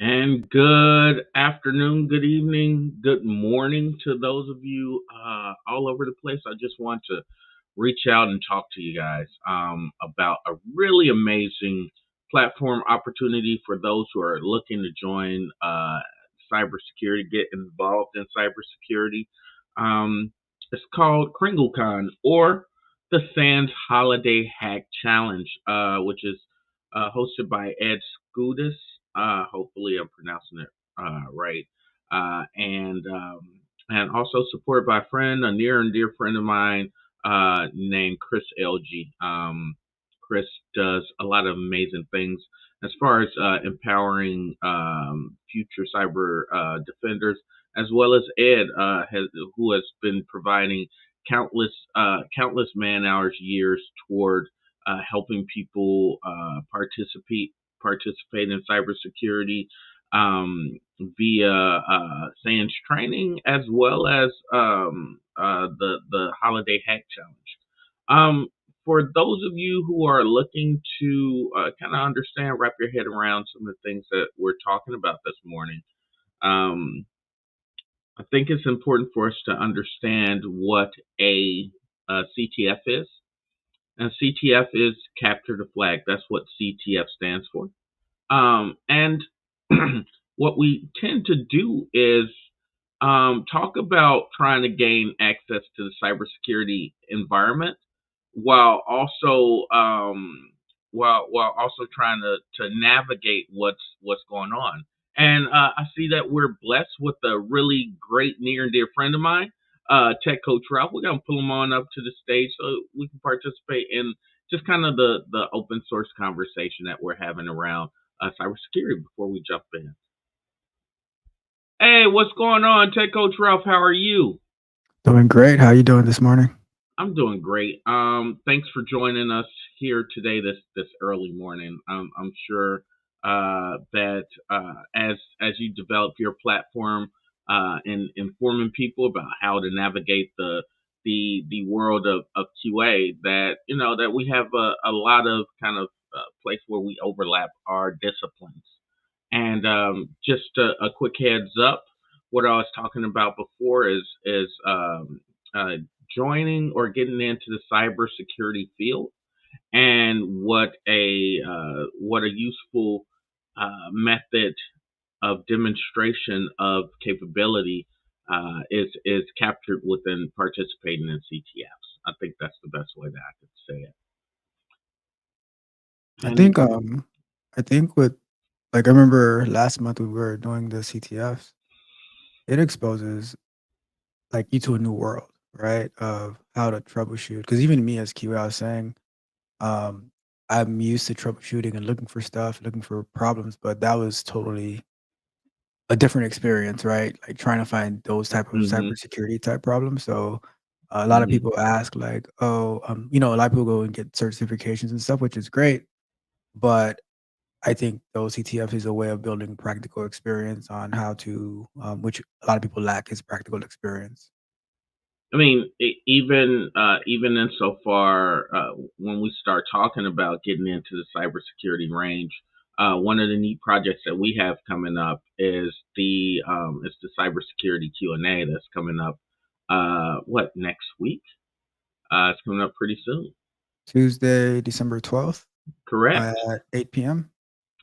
And good afternoon, good evening, good morning to those of you all over the place. I just want to reach out and talk to you guys about a really amazing platform opportunity for those who are looking to join cybersecurity, get involved in cybersecurity. Um, it's called Cringlecon or the SANS Holiday Hack Challenge, which is hosted by Ed Scudis. Hopefully, I'm pronouncing it right. And also supported by a friend, a near and dear friend of mine named Chris LG. Chris does a lot of amazing things as far as empowering future cyber defenders, as well as Ed, who has been providing countless man hours, years toward helping people participate in cybersecurity via SANS training, as well as the Holiday Hack Challenge. Um, for those of you who are looking to kind of understand, wrap your head around some of the things that we're talking about this morning, um, I think it's important for us to understand what a CTF is. And CTF is capture the flag. That's what CTF stands for. And what we tend to do is talk about trying to gain access to the cybersecurity environment while also while also trying to navigate what's going on. And I see that we're blessed with a really great near and dear friend of mine, Tech Coach Ralph. We're gonna pull him on up to the stage so we can participate in just kind of the open source conversation that we're having around cybersecurity before we jump in. Hey, what's going on, Tech Coach Ralph? How are you? Doing great. How you doing this morning? I'm doing great. Thanks for joining us here today, this early morning. I'm sure that as you develop your platform and informing people about how to navigate the world of QA, that that we have a lot of kind of place where we overlap our disciplines. And just a quick heads up, what I was talking about before is uh, joining or getting into the cybersecurity field, and what a useful method of demonstration of capability is captured within participating in CTFs. I think that's the best way that I could say it. I And think um I think with like I remember last month we were doing the CTFs. It exposes like you to a new world, right? Of how to troubleshoot. Because even me as QA, I was saying, um, I'm used to troubleshooting and looking for stuff, looking for problems, but that was totally a different experience, right? Like trying to find those type of hmm cybersecurity type problems. So a lot of hmm people ask like, oh, a lot of people go and get certifications and stuff, which is great. But I think the OCTF is a way of building practical experience on how to, which a lot of people lack is practical experience. I mean, even insofar when we start talking about getting into the cybersecurity range, one of the neat projects that we have coming up is the cybersecurity Q&A that's coming up. What next week? It's coming up pretty soon. Tuesday, December 12th Correct. at 8 p.m.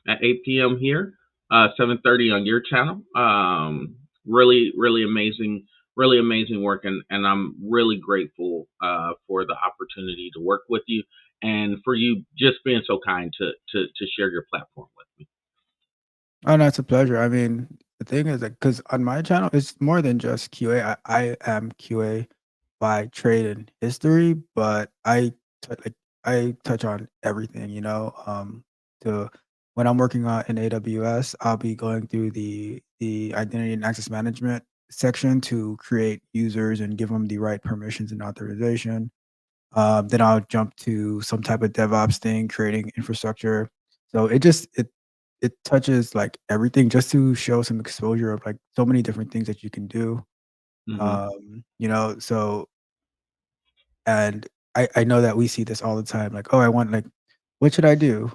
At 8 p.m. here, 7:30 on your channel. Really amazing work, and I'm really grateful for the opportunity to work with you and for you just being so kind to share your platform with me. Oh, no, it's a pleasure. I mean, the thing is that because on my channel, it's more than just QA. I am QA by trade and history, but I touch on everything. To when I'm working on in AWS, I'll be going through the identity and access management section to create users and give them the right permissions and authorization. Then I'll jump to some type of DevOps thing, creating infrastructure. So it touches like everything just to show some exposure of like so many different things that you can do. hmm So and I know that we see this all the time, like, oh, I want like what should I do?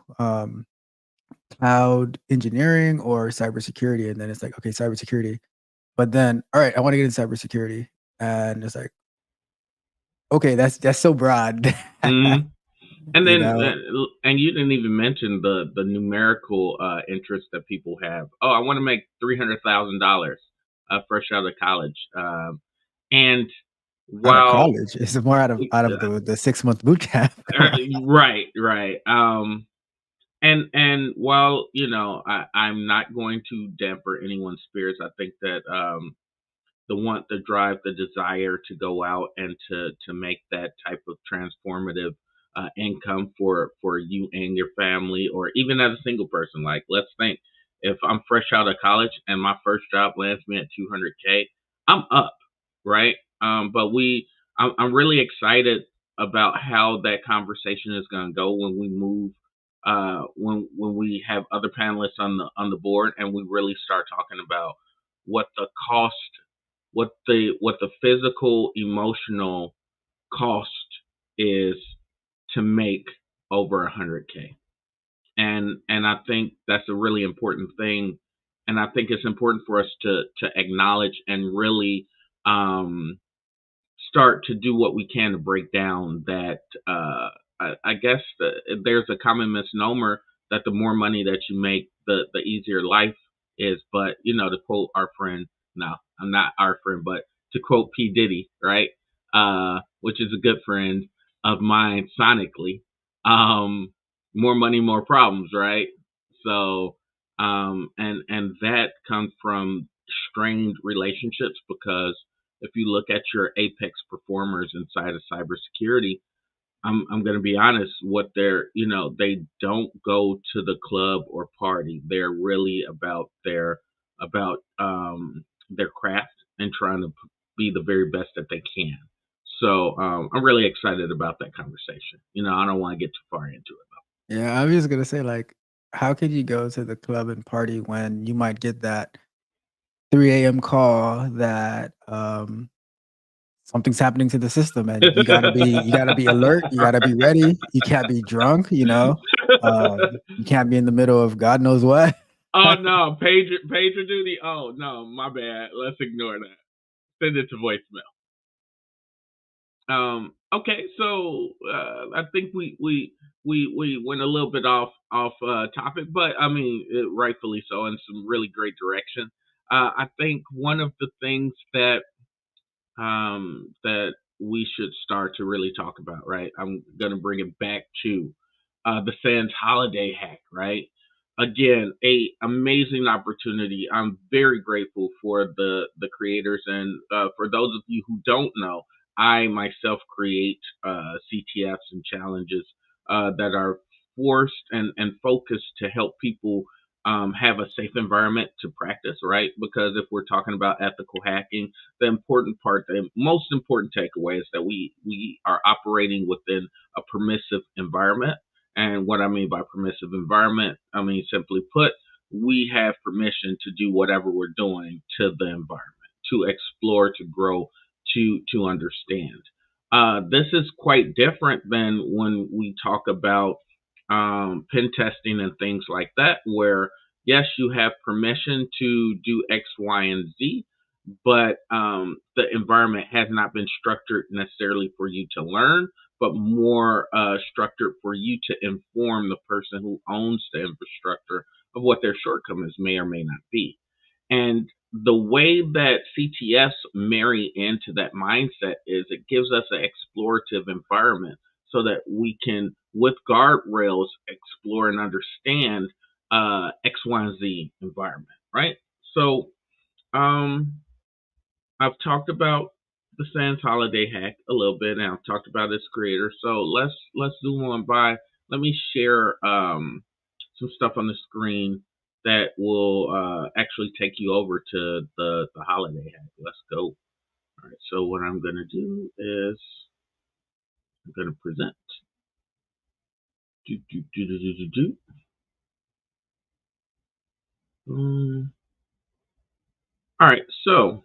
cloud engineering or cybersecurity, and then it's like, okay, cybersecurity. But then, all right, I want to get into cybersecurity, and it's like, okay, that's so broad. Mhm. And You then, know, and you didn't even mention the numerical interest that people have. Oh, I want to make $300,000 fresh out of college. And out of while college, it's more out of the 6 month boot camp. Come on. right, right. And while I'm not going to damper anyone's spirits, I think that the want, the drive, the desire to go out and to make that type of transformative income for you and your family, or even as a single person. Like, let's think, if I'm fresh out of college and my first job lands me at 200K, I'm up, right? But I'm really excited about how that conversation is going to go when we move. When we have other panelists on the board and we really start talking about what the cost, what the physical, emotional cost is to make over 100K. And I think that's a really important thing, and I think it's important for us to acknowledge and really um, start to do what we can to break down that. I guess there's a common misnomer that the more money that you make, the easier life is. But to quote our friend, no, I'm not our friend, but to quote P Diddy, right? Which is a good friend of mine sonically. Um, More money, more problems, right? So, and that comes from strained relationships, because if you look at your apex performers inside of cybersecurity, I'm going to be honest, what they don't go to the club or party. They're really about their craft and trying to be the very best that they can. So I'm really excited about that conversation. I don't want to get too far into it. Yeah, I was just gonna say, like, how could you go to the club and party when you might get that 3 a.m. call that something's happening to the system, and you gotta be alert, you gotta be ready, you can't be drunk, you can't be in the middle of God knows what. Oh no, pager duty. Oh no, my bad. Let's ignore that. Send it to voicemail. Okay, so I think we went a little bit off topic, but I mean, rightfully so, in some really great direction. I think one of the things that we should start to really talk about, right? I'm gonna bring it back to the SANS holiday hack, right? Again, a amazing opportunity. I'm very grateful for the creators, and for those of you who don't know, I myself create CTFs and challenges that are forced and focused to help people have a safe environment to practice, right? Because if we're talking about ethical hacking, the important part, the most important takeaway is that we are operating within a permissive environment. And what I mean by permissive environment, I mean, simply put, we have permission to do whatever we're doing to the environment, to explore, to grow, to understand. This is quite different than when we talk about pen testing and things like that, where yes, you have permission to do X, Y, and Z, but the environment has not been structured necessarily for you to learn, but more structured for you to inform the person who owns the infrastructure of what their shortcomings may or may not be. And the way that CTS marry into that mindset is it gives us an explorative environment so that we can, with guardrails, explore and understand X, Y, and Z environment, right? So, um, I've talked about the SANS holiday hack a little bit, and I've talked about its creator. So let's zoom on by. Let me share some stuff on the screen that will actually take you over to the holiday hack. Let's go. All right. So what I'm gonna do is I'm gonna present. Do do do do do do do. All right, so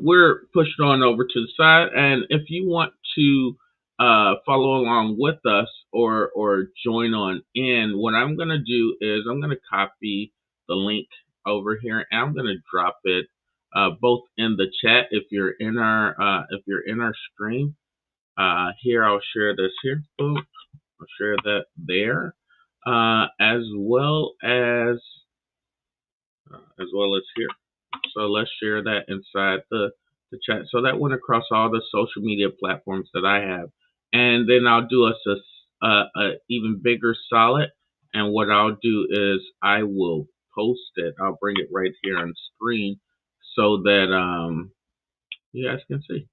we're pushed on over to the side, and if you want to follow along with us or join on in, what I'm gonna do is I'm gonna copy the link over here and I'm gonna drop it both in the chat if you're in our stream. Here I'll share this here. Boom. I'll share that there. As well as here. So let's share that inside the chat. So that went across all the social media platforms that I have. And then I'll do us a even bigger solid. And what I'll do is I will post it. I'll bring it right here on screen so that you guys can see.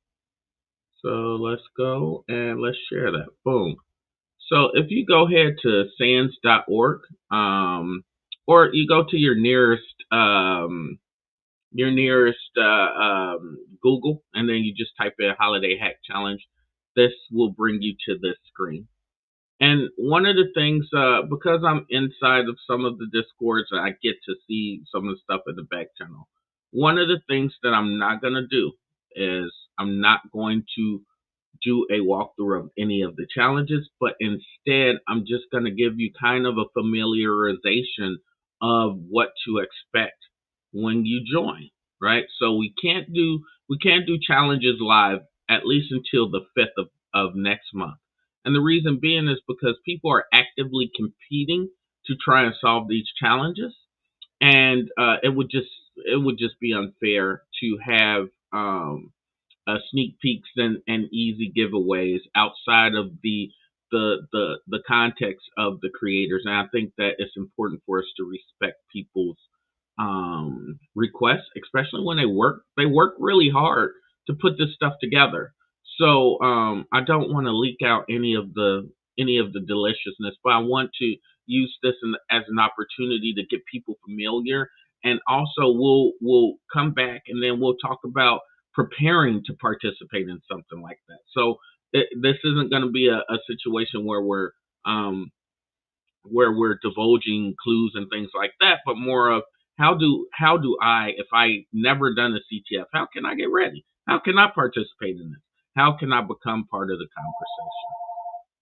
So let's go and let's share that. Boom. So if you go ahead to SANS.org, or you go to your nearest Google, and then you just type in Holiday Hack Challenge, this will bring you to this screen. And one of the things, because I'm inside of some of the Discords, I get to see some of the stuff in the back channel. One of the things that I'm not going to do is I'm not going to do a walkthrough of any of the challenges, but instead I'm just going to give you kind of a familiarization of what to expect when you join, right? So we can't do challenges live at least until the 5th of next month. And the reason being is because people are actively competing to try and solve these challenges, and it would just be unfair to have sneak peeks and easy giveaways outside of the context of the creators. And I think that it's important for us to respect people's requests, especially when they work really hard to put this stuff together. So I don't want to leak out any of the deliciousness, but I want to use this as an opportunity to get people familiar. And also we'll come back and then we'll talk about preparing to participate in something like that. So this isn't going to be a situation um, where we're divulging clues and things like that, but more of how do I, if I never done a CTF, how can I get ready? How can I participate in this? How can I become part of the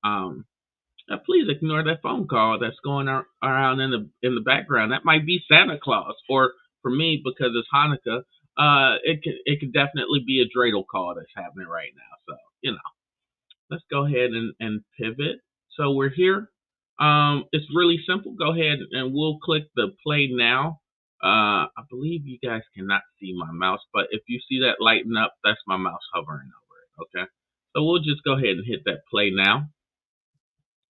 conversation? Please ignore that phone call that's going around in the background. That might be Santa Claus, or for me, because it's Hanukkah, it could definitely be a dreidel call that's happening right now. So let's go ahead and pivot. So we're here. It's really simple. Go ahead and we'll click the play now. I believe you guys cannot see my mouse, but if you see that lighten up, that's my mouse hovering over it. Okay. So we'll just go ahead and hit that play now.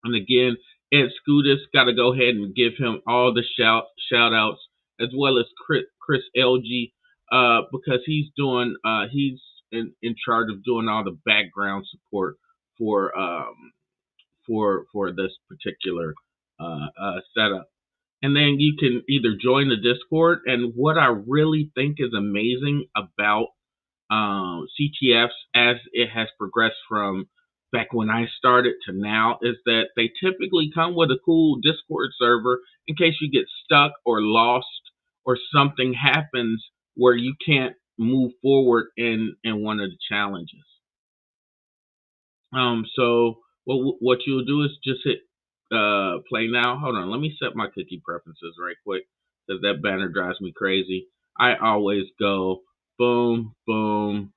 And again, Ed Scudis, got to go ahead and give him all the shout outs, as well as Chris LG, because he's in charge of doing all the background support for for this particular setup. And then you can either join the Discord. And what I really think is amazing about CTFs as it has progressed from back when I started to now is that they typically come with a cool Discord server in case you get stuck or lost or something happens where you can't move forward in one of the challenges. So what you'll do is just hit play now. Hold on, let me set my cookie preferences right quick because that banner drives me crazy. I always go boom, boom,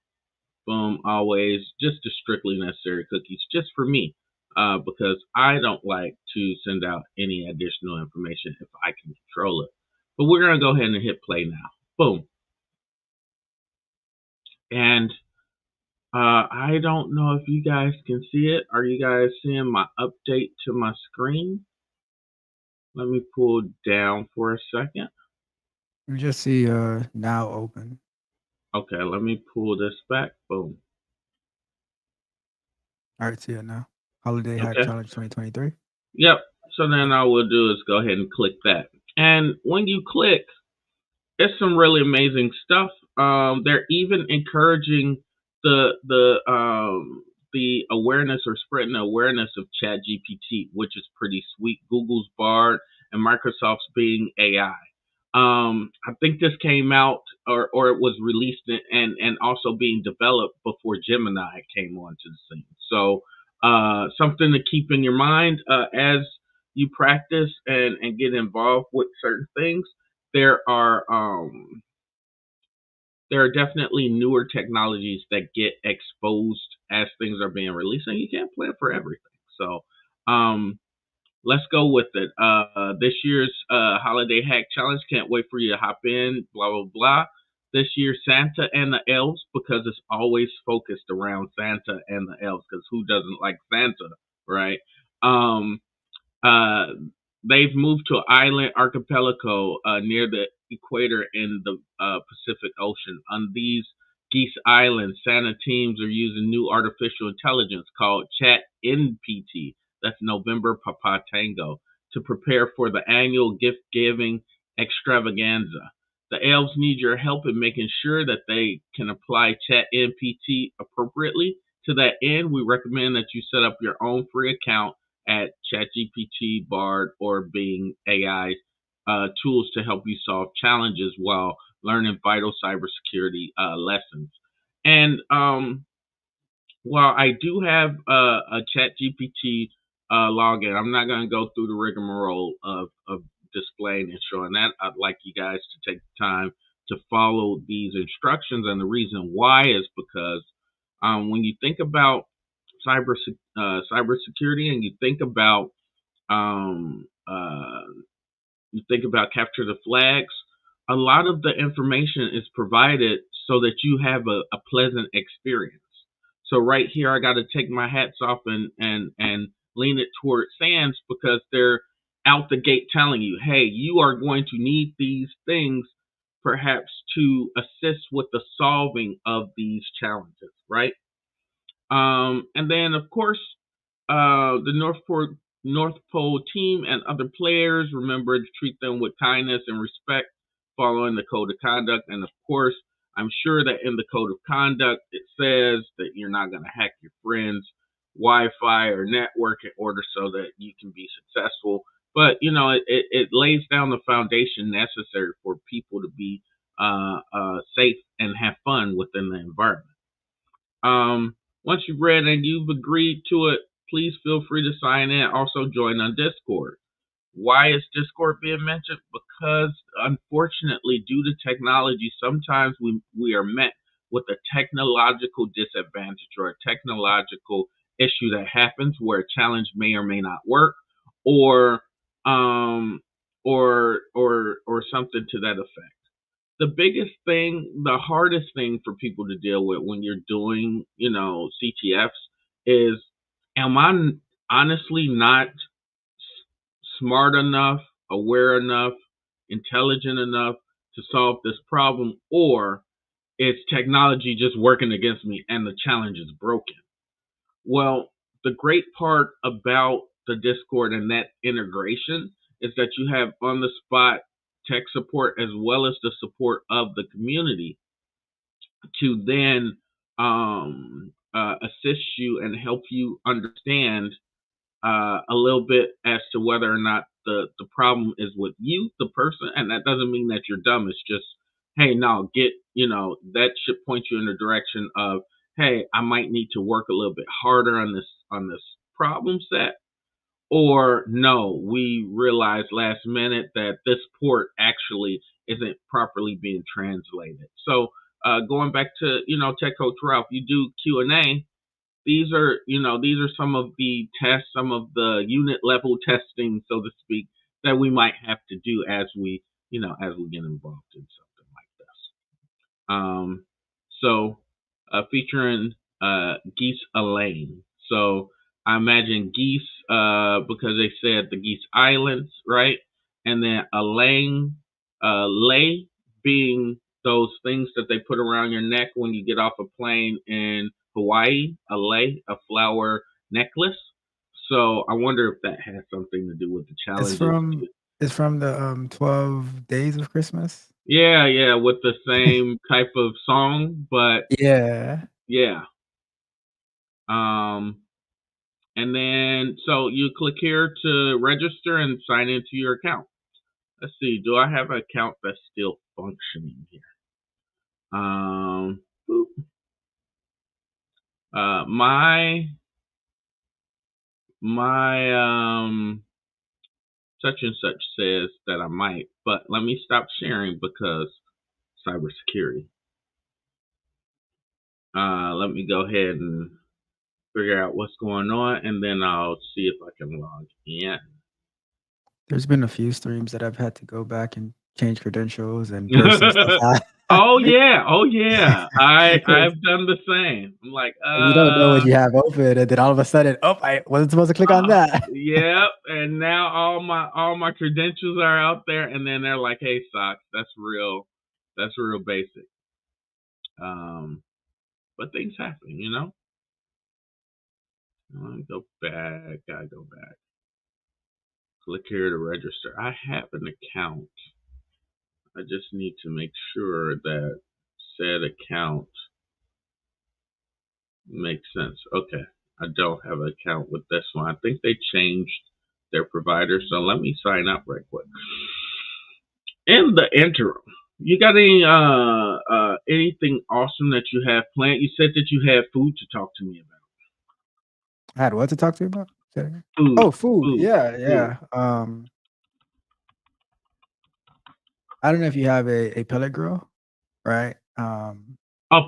boom, always just the strictly necessary cookies, just for me, because I don't like to send out any additional information if I can control it. But we're gonna go ahead and hit play now. Boom, and I don't know if you guys can see it. Are you guys seeing my update to my screen? Let me pull down for a second. We just see now open. Okay, let me pull this back. Boom. All right, see it now. Holiday Hack Okay. Challenge 2023. Yep. So then all we'll do is go ahead and click that. And when you click, it's some really amazing stuff. They're even encouraging the awareness or spreading the awareness of ChatGPT, which is pretty sweet. Google's Bard and Microsoft's Bing AI. I think this came out or it was released and also being developed before Gemini came onto the scene. So something to keep in your mind as you practice and get involved with certain things. There are um, there are definitely newer technologies that get exposed as things are being released, and you can't plan for everything. So, um, let's go with it. This year's holiday hack challenge. Can't wait for you to hop in. Blah blah blah. This year, Santa and the elves, because it's always focused around Santa and the elves. Because who doesn't like Santa, right? Um, uh, they've moved to an island archipelago near the equator in the Pacific Ocean. On these Geese Islands, Santa teams are using new artificial intelligence called Chat NPT, that's November Papa Tango, to prepare for the annual gift giving extravaganza. The elves need your help in making sure that they can apply Chat NPT appropriately. To that end, we recommend that you set up your own free account at ChatGPT, Bard, or Bing AI tools to help you solve challenges while learning vital cybersecurity lessons. And while I do have a ChatGPT login, I'm not going to go through the rigmarole of displaying and showing that. I'd like you guys to take the time to follow these instructions. And the reason why is because when you think about cyber cybersecurity and um, uh, you think about capture the flags, a lot of the information is provided so that you have a pleasant experience. So right here, I got to take my hats off and lean it toward SANS because they're out the gate telling you, hey, you are going to need these things perhaps to assist with the solving of these challenges, right? And then, of course, the North Pole team and other players, remember to treat them with kindness and respect, following the code of conduct. And of course, I'm sure that in the code of conduct, it says that you're not going to hack your friends' Wi-Fi or network in order so that you can be successful. But it lays down the foundation necessary for people to be safe and have fun within the environment. Once you've read and you've agreed to it, please feel free to sign in. Also, join on Discord. Why is Discord being mentioned? Because unfortunately, due to technology, sometimes we are met with a technological disadvantage or a technological issue that happens where a challenge may or may not work, or um, or something to that effect. The biggest thing, the hardest thing for people to deal with when you're doing, CTFs is, am I honestly not smart enough, aware enough, intelligent enough to solve this problem, or is technology just working against me and the challenge is broken? Well, the great part about the Discord and that integration is that you have on the spot tech support as well as the support of the community to then assist you and help you understand a little bit as to whether or not the problem is with you, the person. And that doesn't mean that you're dumb. It's just, hey, no, that should point you in the direction of, hey, I might need to work a little bit harder on this problem set. Or no, we realized last minute that this port actually isn't properly being translated. So going back to Tech Coach Ralph, you do Q&A. These are some of the tests, some of the unit level testing, so to speak, that we might have to do as we get involved in something like this. So featuring Geese Elaine. So I imagine Geese because they said the Geese Islands, right? And then Elaine, lei being those things that they put around your neck when you get off a plane in Hawaii, a lei, a flower necklace. So I wonder if that has something to do with the It's challenges. from it's from the 12 Days of Christmas. Yeah, yeah, with the same type of song, but Yeah. yeah. Um, and then so you click here to register and sign into your account. Let's see, do I have an account that's still functioning here? Boop. My my such and such says that I might, but let me stop sharing because cybersecurity. Let me go ahead and figure out what's going on, and then I'll see if I can log in. There's been a few streams that I've had to go back and change credentials and burst some stuff out Oh yeah, oh yeah. because I've done the same. I'm like, you don't know what you have open, and then all of a sudden, "Oh, I wasn't supposed to click on that." yep. And now all my credentials are out there, and then they're like, hey, socks, that's real basic. Um, but things happen, you know. Let me go back. I go back. Click here to register. I have an account. I just need to make sure that said account makes sense. Okay. I don't have an account with this one. I think they changed their provider, so let me sign up right quick. In the interim, you got anything awesome that you have planned? You said that you had food to talk to me about. I had what to talk to you about? Say it again. Food, Oh, food. food, Yeah, food. yeah. I don't know if you have a pellet grill, right? A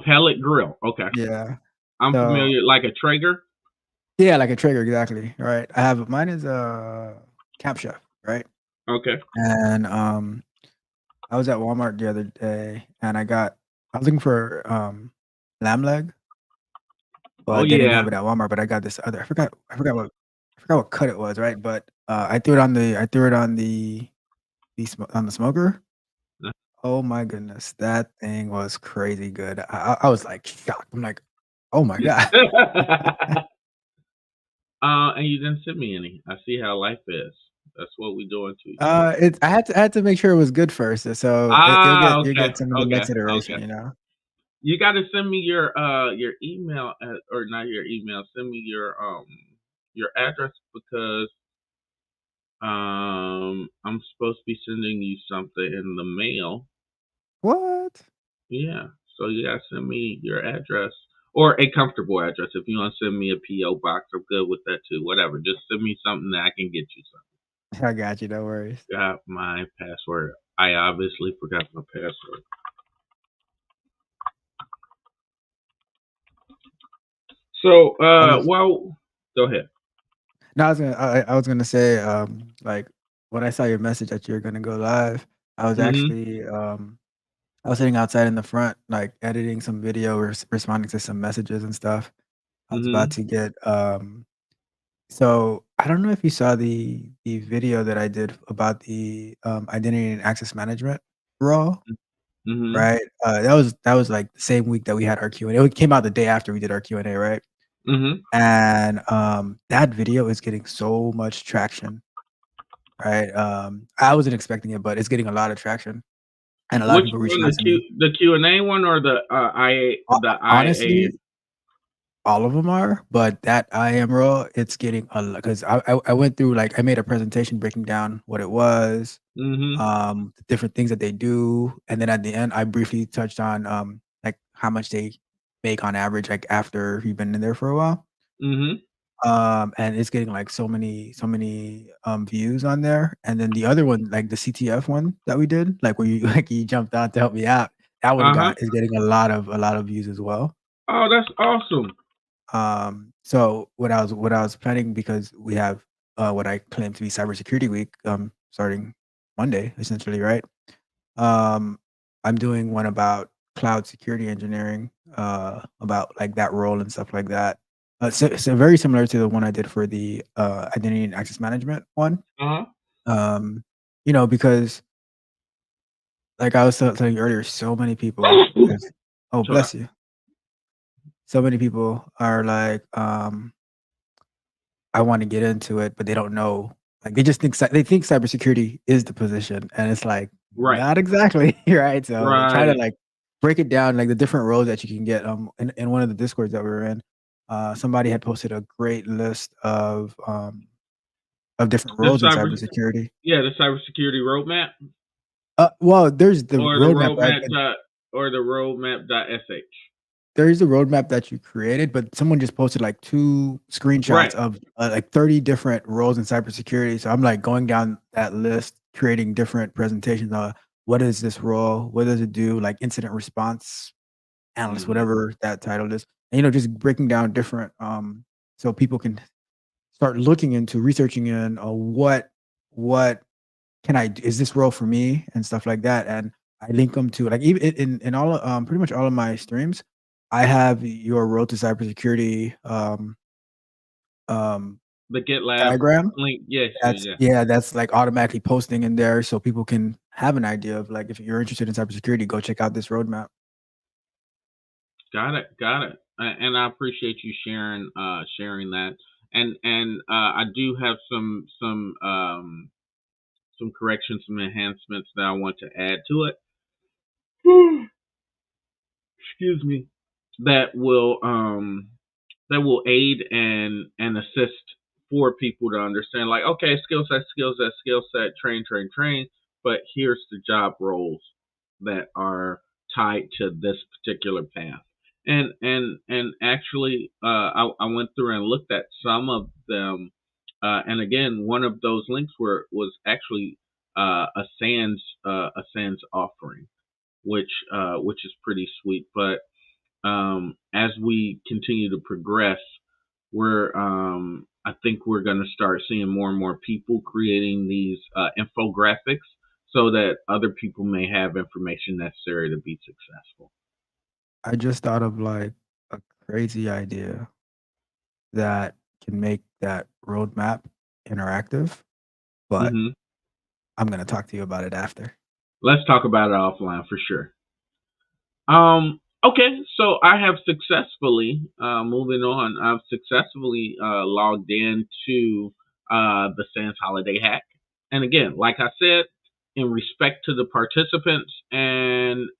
pellet grill. Okay. Yeah. I'm So familiar, like a Traeger. yeah, like a Traeger, exactly, right? I have mine is a Camp Chef, right? Okay. And, I was at Walmart the other day, and I was looking for, lamb leg, Oh but they didn't have yeah. it at Walmart, but I got this other I forgot what cut it was, right? But, I threw it on on the smoker. Oh my goodness, that thing was crazy good. I was, like, shocked. I'm like, "Oh my god." And you didn't send me any. I see how life is. That's what we doing to each other. It's I had to make sure it was good first, so you'll Okay, get some of the okay, next iteration, okay. you know? You got to send me your email or not your email. Send me your address because I'm supposed to be sending you something in the mail. What? Yeah, so you gotta send me your address or a comfortable address. If you want to send me a PO box, I'm good with that too. Whatever, just send me something that I can get you something. I got you, no worries. Got my password. I obviously forgot my password. So, I just well, go ahead. No, I was gonna say, like, when I saw your message that you're gonna go live, I was Mhm. actually, I was sitting outside in the front, like, editing some video, responding to some messages and stuff. I was about Mhm. to get, so I don't know if you saw the video that I did about the, identity and access management role, Mhm. right? That was, like, the same week that we had our Q&A. It came out the day after we did our Q&A, right? Mhm. And, that video is getting so much traction, right? I wasn't expecting it, but it's getting a lot of traction, and a lot of Which people one, reaching out to me. The Q&A one or the IA? Honestly, all of them are, but that IAM role, it's getting a lot 'cause I went through, like, I made a presentation breaking down what it was, Mhm. the different things that they do, and then at the end, I briefly touched on, like, how much they make on average, like, after you've been in there for a while. Mhm. And it's getting, like, so many, views on there, and then the other one, like, the CTF one that we did, like, where you like, you jumped on to help me out, that one Uh-huh. got is getting a lot of views as well. Oh, that's awesome. So what I was planning because we have, what I claim to be Cybersecurity Week, starting Monday, essentially, right? Um, I'm doing one about cloud security engineering, about, like, that role and stuff like that. So very similar to the one I did for the, identity and access management one. Uh-huh. Um, because like I was telling you earlier, so many people is oh, Sorry. bless you. So many people are like, I wanna get into it, but they don't know. Like, they just think they think cybersecurity is the position, and it's like, Right. not exactly, right? So, try to, Right. like, break it down, like, the different roles that you can get, in one of the discords that we were in, somebody had posted a great list of different The roles in cyber cybersecurity. Yeah, the cybersecurity roadmap Well, there's the or the roadmap, right? roadmap dot or the roadmap.sh. there is a roadmap that you created, but someone just posted like 2 screenshots Right. of, like 30 different roles in cybersecurity. So I'm like going down that list, creating different presentations on what is this role? What does it do? Like incident response analyst, Hmm. whatever that title is. And, just breaking down different, so people can start looking into researching in, what can I is this role for me and stuff like that. And I link them to like even in all pretty much all of my streams, I have your road to cybersecurity um The GitLab diagram. link. Yes. Yeah. That's Yeah. yeah, that's like automatically posting in there so people can have an idea of like if you're interested in cybersecurity, go check out this roadmap. Got it. Got it. And I appreciate you sharing that. And I do have some corrections, some enhancements that I want to add to it. Excuse me. That will aid and assist for people to understand, like, okay, skill set, train, but here's the job roles that are tied to this particular path. And actually, I went through and looked at some of them, and again, one of those links was actually a SANS offering, which is pretty sweet. But as we continue to progress, I think we're going to start seeing more and more people creating these infographics so that other people may have information necessary to be successful. I just thought of like a crazy idea that can make that roadmap interactive, but Hmm. I'm gonna talk to you about it after. Let's talk about it offline for sure. Okay, so I have successfully, moving on, I've successfully logged into the Sans Holiday Hack. And again, like I said, in respect to the participants and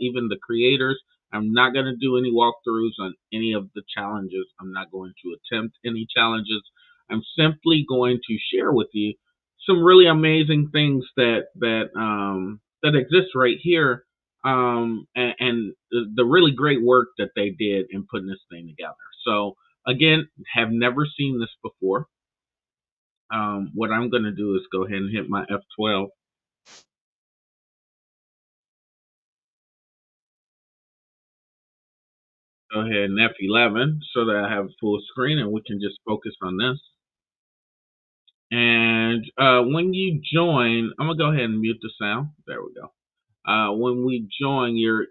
even the creators, I'm not going to do any walkthroughs on any of the challenges. I'm not going to attempt any challenges. I'm simply going to share with you some really amazing things that exist right here, and the really great work that they did in putting this thing together. So again, have never seen this before. What I'm going to do is go ahead and hit my F12. Go ahead and F11 so that I have full screen and we can just focus on this. And when you join, I'm gonna go ahead and mute the sound. There we go. When we join, you're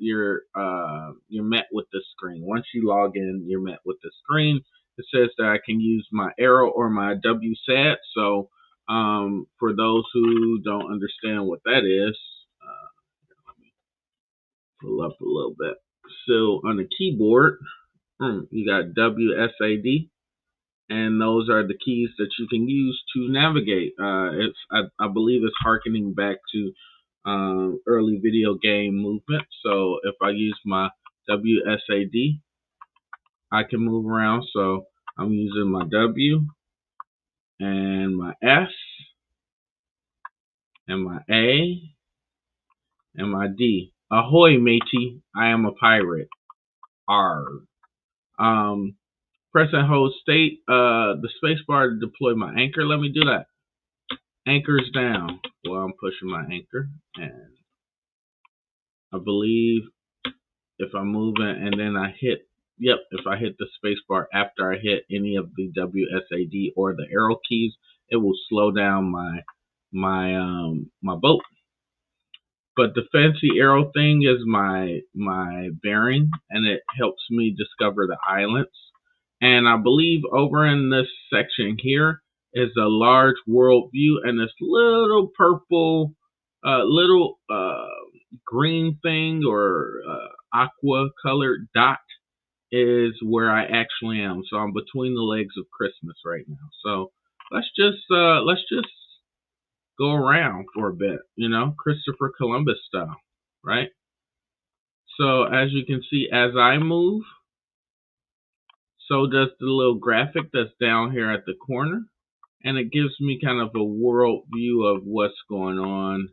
met with this screen. Once you log in, you're met with this screen. It says that I can use my arrow or my WSAT. So for those who don't understand what that is, let me pull up a little bit. So on the keyboard, you got WSAD, and those are the keys that you can use to navigate. I believe it's harkening back to early video game movement. So if I use my WSAD, I can move around. So I'm using my W and my S and my A and my D. Ahoy, matey! I am a pirate. R. Um, Press and hold state the space bar to deploy my anchor. Let me do that. Anchor's down. Well, I'm pushing my anchor, and I believe if I move it and then I hit, yep, if I hit the space bar after I hit any of the WSAD or the arrow keys, it will slow down my boat. But the fancy arrow thing is my bearing, and it helps me discover the islands. And I believe over in this section here is a large world view, and this little purple, little green thing or aqua colored dot is where I actually am. So I'm between the legs of Christmas right now. So let's just go around for a bit, Christopher Columbus style, right? So as you can see, as I move, so does the little graphic that's down here at the corner, and it gives me kind of a world view of what's going on.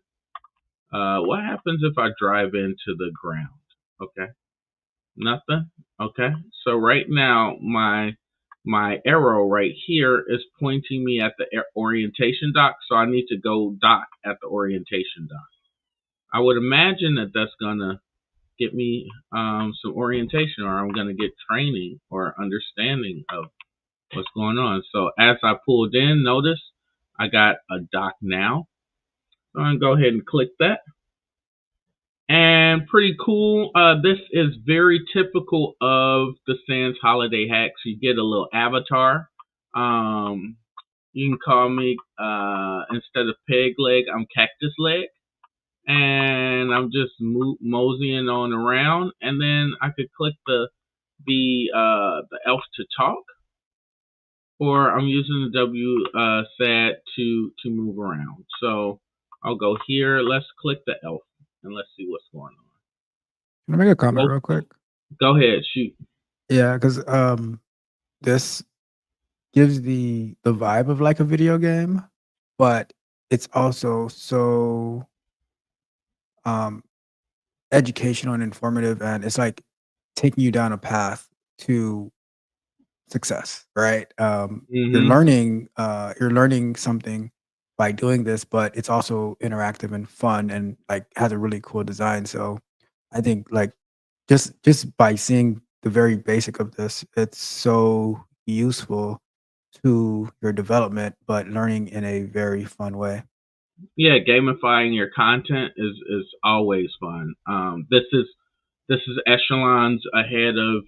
What happens if I drive into the ground? Okay. Nothing. Okay. So right now, my arrow right here is pointing me at the orientation dock. So I need to go dock at the orientation dock. I would imagine that that's gonna get me some orientation, or I'm gonna get training or understanding of what's going on. So as I pulled in, notice I got a dock now. So I'm gonna go ahead and click that. And pretty cool. This is very typical of the SANS holiday hacks. You get a little avatar. Um, you can call me instead of peg leg, I'm cactus leg, and I'm just moseying on around. And then I could click the elf to talk, or I'm using the W SAD to move around. So I'll go here. Let's click the elf and let's see what's going on. Can I make a comment Well, real quick? go ahead, shoot. Yeah, because this gives the vibe of like a video game, but it's also so um educational and informative, and it's like taking you down a path to success, right? Hmm. You're learning something by doing this, but it's also interactive and fun and like has a really cool design. So I think like just by seeing the very basic of this, it's so useful to your development, but learning in a very fun way. Yeah, gamifying your content is always fun. This is echelons ahead of,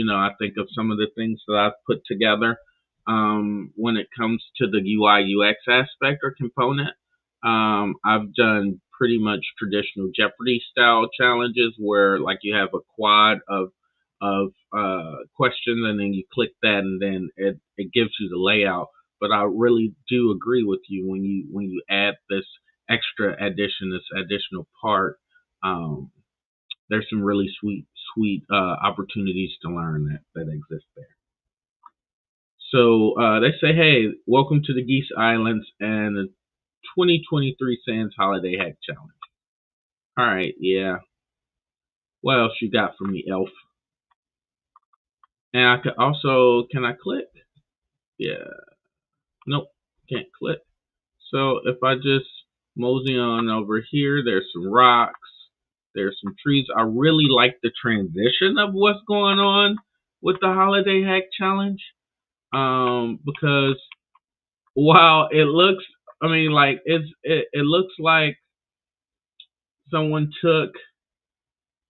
I think of some of the things that I've put together when it comes to the UI UX aspect or component. I've done pretty much traditional Jeopardy style challenges where like you have a quad of questions and then you click that and then it gives you the layout. But I really do agree with you when you add this extra addition, this additional part. Um, there's some really sweet opportunities to learn that exist there. So they say, hey, welcome to the Geese Islands and the 2023 Sands Holiday Hack Challenge. All right, yeah. What else you got for me, Elf? And I could also, can I click? Yeah. Nope, can't click. So if I just mosey on over here, there's some rocks, there's some trees. I really like the transition of what's going on with the Holiday Hack Challenge. Because while it looks, I mean, like it looks like someone took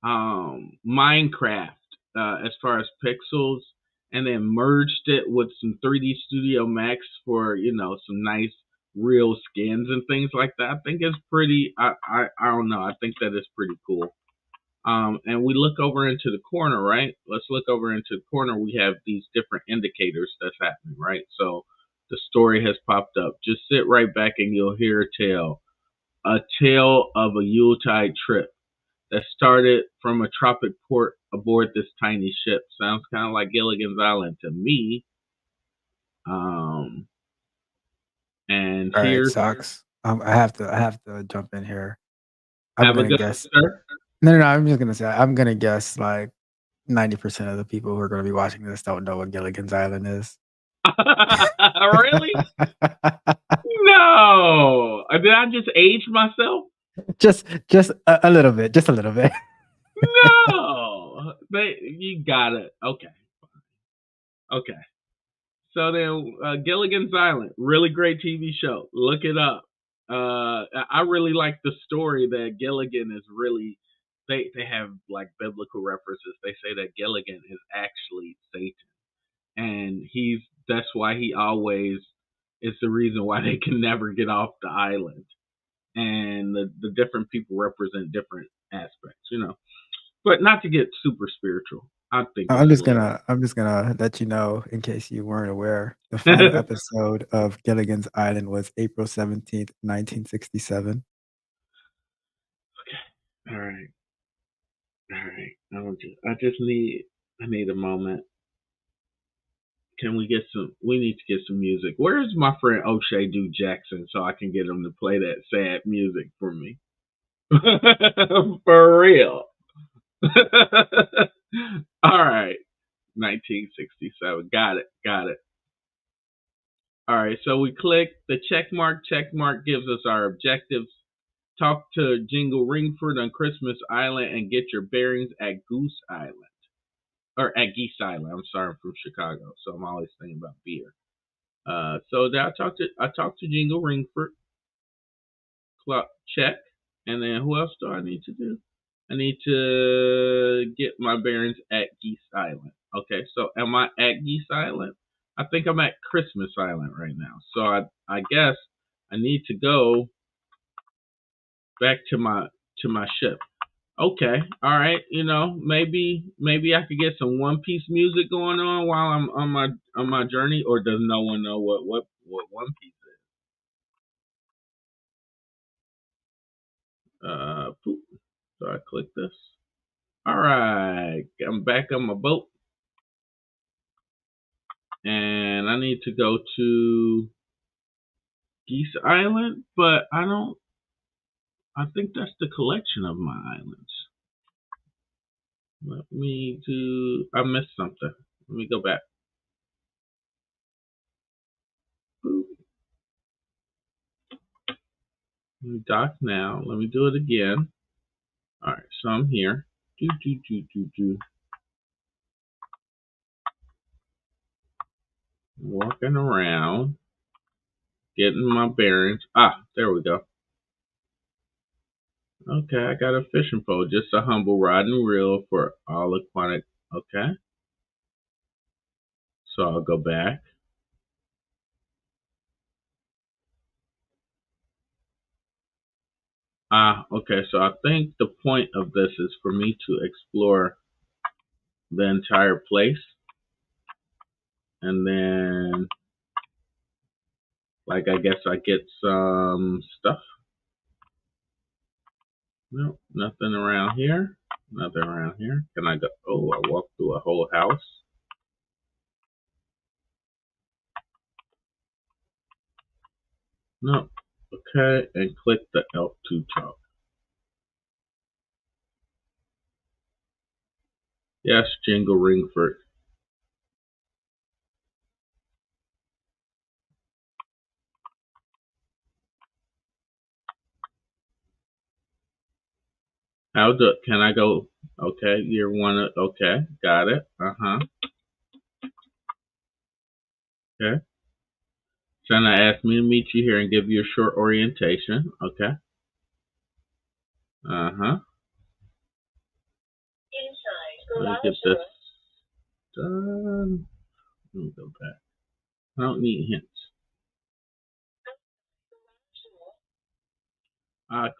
Minecraft as far as pixels and then merged it with some 3D Studio Max for some nice real skins and things like that. I think it's pretty. I don't know. I think that is pretty cool. And we look over into the corner, right? Let's look over into the corner. We have these different indicators that's happening, right? So the story has popped up. Just sit right back and you'll hear a tale of a Yuletide trip that started from a tropic port aboard this tiny ship. Sounds kind of like Gilligan's Island to me. Um, and All right, here's sucks. I have to jump in here. I'm have a gonna good one, guess. sir. No, I'm just gonna say I'm gonna guess like 90% of the people who are gonna be watching this don't know what Gilligan's Island is. Really? No. Did I just age myself? Just a little bit, just a little bit. No. You got it. Okay. Okay. So then, Gilligan's Island, really great TV show. Look it up. I really like the story that Gilligan is really. They have like biblical references. They say that Gilligan is actually Satan, and that's why he always is the reason why they can never get off the island. And the different people represent different aspects. But not to get super spiritual. I think it's hilarious. I'm just gonna let you know in case you weren't aware. The final episode of Gilligan's Island was April 17th, 1967. All right. All right. I need a moment. Can we get some? We need to get some music. Where's my friend O'Shea Du Jackson so I can get him to play that sad music for me? For real. All right, 1967. Got it. Got it. All right, so we click the check mark. Check mark gives us our objectives. Talk to Jingle Ringford on Christmas Island and get your bearings at Goose Island. Or at Geese Island. I'm sorry, I'm from Chicago, so I'm always thinking about beer. So then I talked to Jingle Ringford. Check, and then who else do I need to do? I need to get my bearings at Geese Island. Okay, so am I at Geese Island? I think I'm at Christmas Island right now. So I guess I need to go back to my ship. Okay, all right. Maybe I could get some One Piece music going on while I'm on my journey, or does no one know what One Piece is? Poop. So I click this. All right, I'm back on my boat, and I need to go to Geese Island, but I don't. I think that's the collection of my islands. Let me do. I missed something. Let me go back. Boop. Let me dock now. Let me do it again. All right, so I'm here. Do do do do do. Walking around, getting my bearings. Ah, there we go. Okay, I got a fishing pole, just a humble rod and reel for all aquatic. Okay, so I'll go back. Okay, so I think the point of this is for me to explore the entire place, and then, like, I guess I get some stuff. No, nothing around here. Nothing around here. Can I go? Oh, I walked through a whole house. No. Okay, and click the L2 talk. Yes, Jingle Ringford. Can I go? Okay, you're one. Okay, got it. Uh-huh. Okay. Santa asked me to meet you here and give you a short orientation. Okay. Uh-huh. Let me get this done. Let me go back. I don't need hints.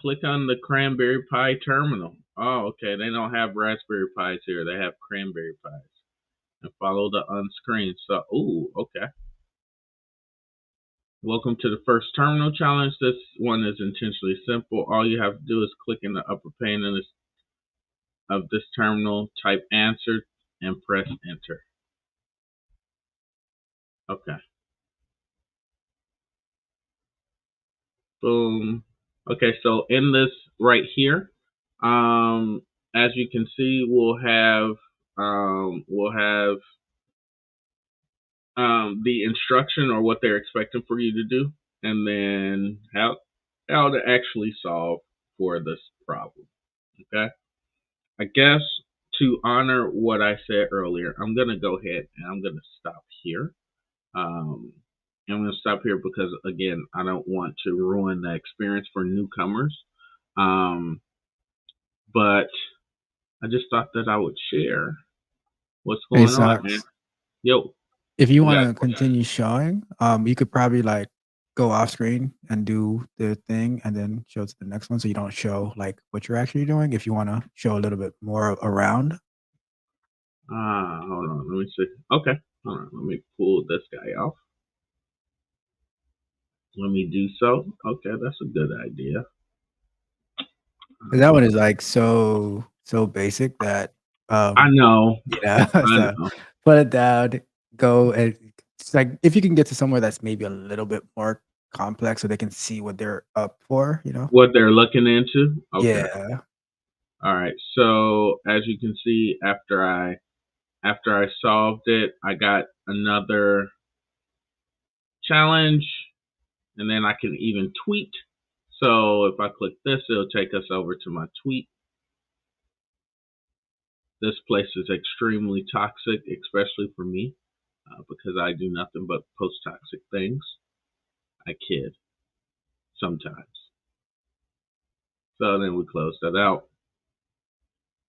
Click on the cranberry pie terminal. Oh, okay. They don't have raspberry pies here. They have cranberry pies. And follow the unscreen. So, ooh, okay. Welcome to the first terminal challenge. This one is intentionally simple. All you have to do is click in the upper pane of this terminal, type answer, and press enter. Okay. Boom. Okay, so in this right here, as you can see, we'll have the instruction or what they're expecting for you to do, and then how to actually solve for this problem. Okay. I guess to honor what I said earlier, I'm gonna go ahead and I'm gonna stop here. Um, I'm gonna stop here because again, I don't want to ruin the experience for newcomers. Um, but I just thought that I would share what's Hey, going on, man. Socks. Yo, If you you want got a to question? continue showing, you could probably like go off screen and do the thing and then show to the next one so you don't show like what you're actually doing if you want to show a little bit more around. Hold on, let me see. Okay, hold on, let me pull this guy off. Let me do so. Okay, that's a good idea. 'Cause that one is like so basic that I know, I so know put it down, go and it's like if you can get to somewhere that's maybe a little bit more complex so they can see what they're up for. what they're looking into. Okay, Yeah. All right. So as you can see, after I solved it, I got another challenge, and then I can even tweet. So if I click this, it'll take us over to my tweet. This place is extremely toxic, especially for me, because I do nothing but post toxic things. I kid sometimes. So then we close that out,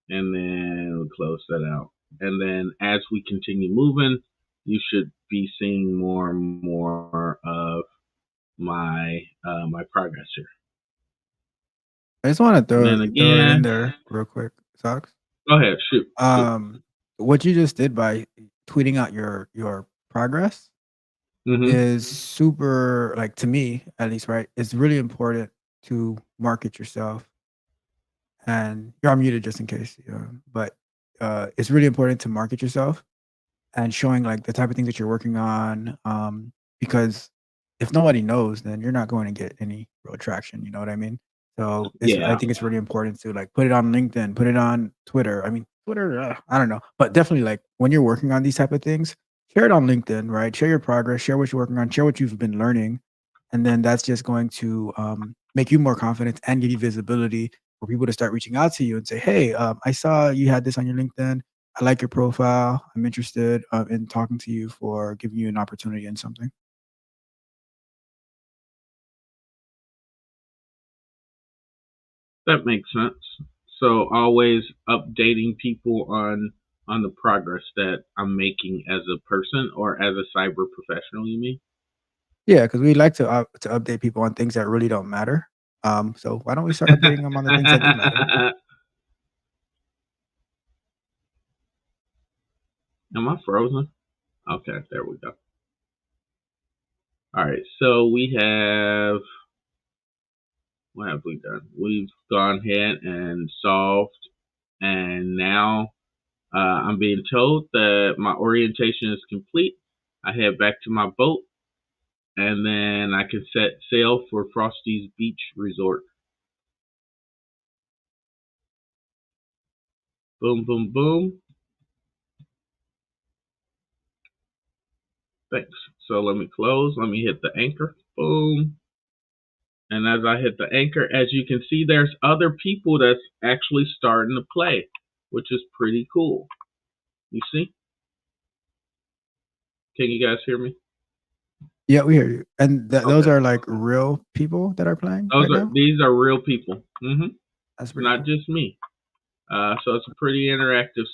and then we close that out. And then as we continue moving, you should be seeing more and more of my progress here. I just want to And then throw it in again, there real quick, Socks. go ahead, shoot. Um, what you just did by tweeting out your progress Hmm. is super, like, to me at least, right? It's really important to market yourself, and you're unmuted just in case. But it's really important to market yourself and showing like the type of things that you're working on. Because if nobody knows, then you're not going to get any real traction. You know what I mean? So I Yeah, think it's really important to like put it on LinkedIn, put it on Twitter. I mean, Twitter, I don't know, but definitely like when you're working on these type of things, share it on LinkedIn, right? Share your progress, share what you're working on, share what you've been learning, and then that's just going to make you more confident and give you visibility for people to start reaching out to you and say, "Hey, I saw you had this on your LinkedIn. I like your profile. I'm interested in talking to you for giving you an opportunity in something." that makes sense. So always updating people on the progress that I'm making as a person or as a cyber professional. You mean? Yeah, because we like to update people on things that really don't matter. So why don't we start updating them on the things that do matter? Am I frozen? Okay, there we go. All right, so we have what have we done? We've gone ahead and solved, and now I'm being told that my orientation is complete. I head back to my boat, and then I can set sail for Frosty's Beach Resort. Boom, boom, boom. Thanks. So let me close. Let me hit the anchor. Boom. And as I hit the anchor, as you can see, there's other people that's actually starting to play, which is pretty cool. You see? Can you guys hear me? Yeah, we hear you. And those Okay. are like real people that are playing right now. These are real people. That's pretty Not cool. just me. So it's a pretty interactive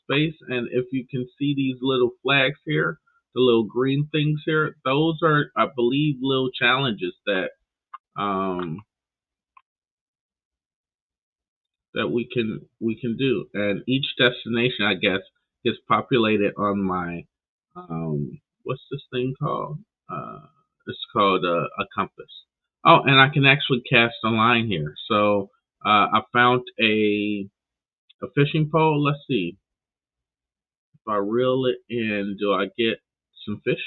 space. And if you can see these little flags here, the little green things here, those are, I believe, little challenges um, that we can do. And each destination, I guess, is populated on my what's this thing called? It's called a compass. Oh, and I can actually cast a line here. So I found a fishing pole. Let's see. If I reel it in, do I get some fish?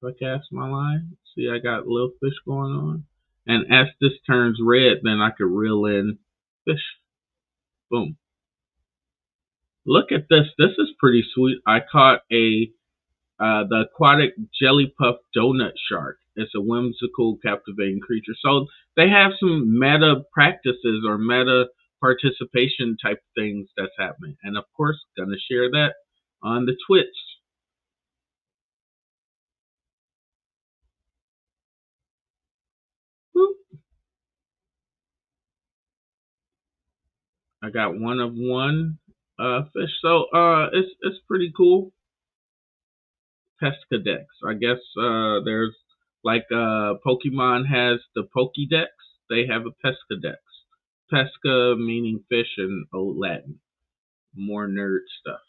If I cast my line, see, I got little fish going on. And as this turns red, then I could reel in fish. Boom. Look at this. This is pretty sweet. I caught the aquatic jelly puff donut shark. It's a whimsical, captivating creature. So they have some meta practices or meta participation type things that's happening. And of course, gonna share that on the Twitch. Boop. I got one of one fish. So it's pretty cool. Pescadex. I guess there's like Pokemon has the Pokédex. They have a Pescadex. Pesca meaning fish in old Latin. More nerd stuff.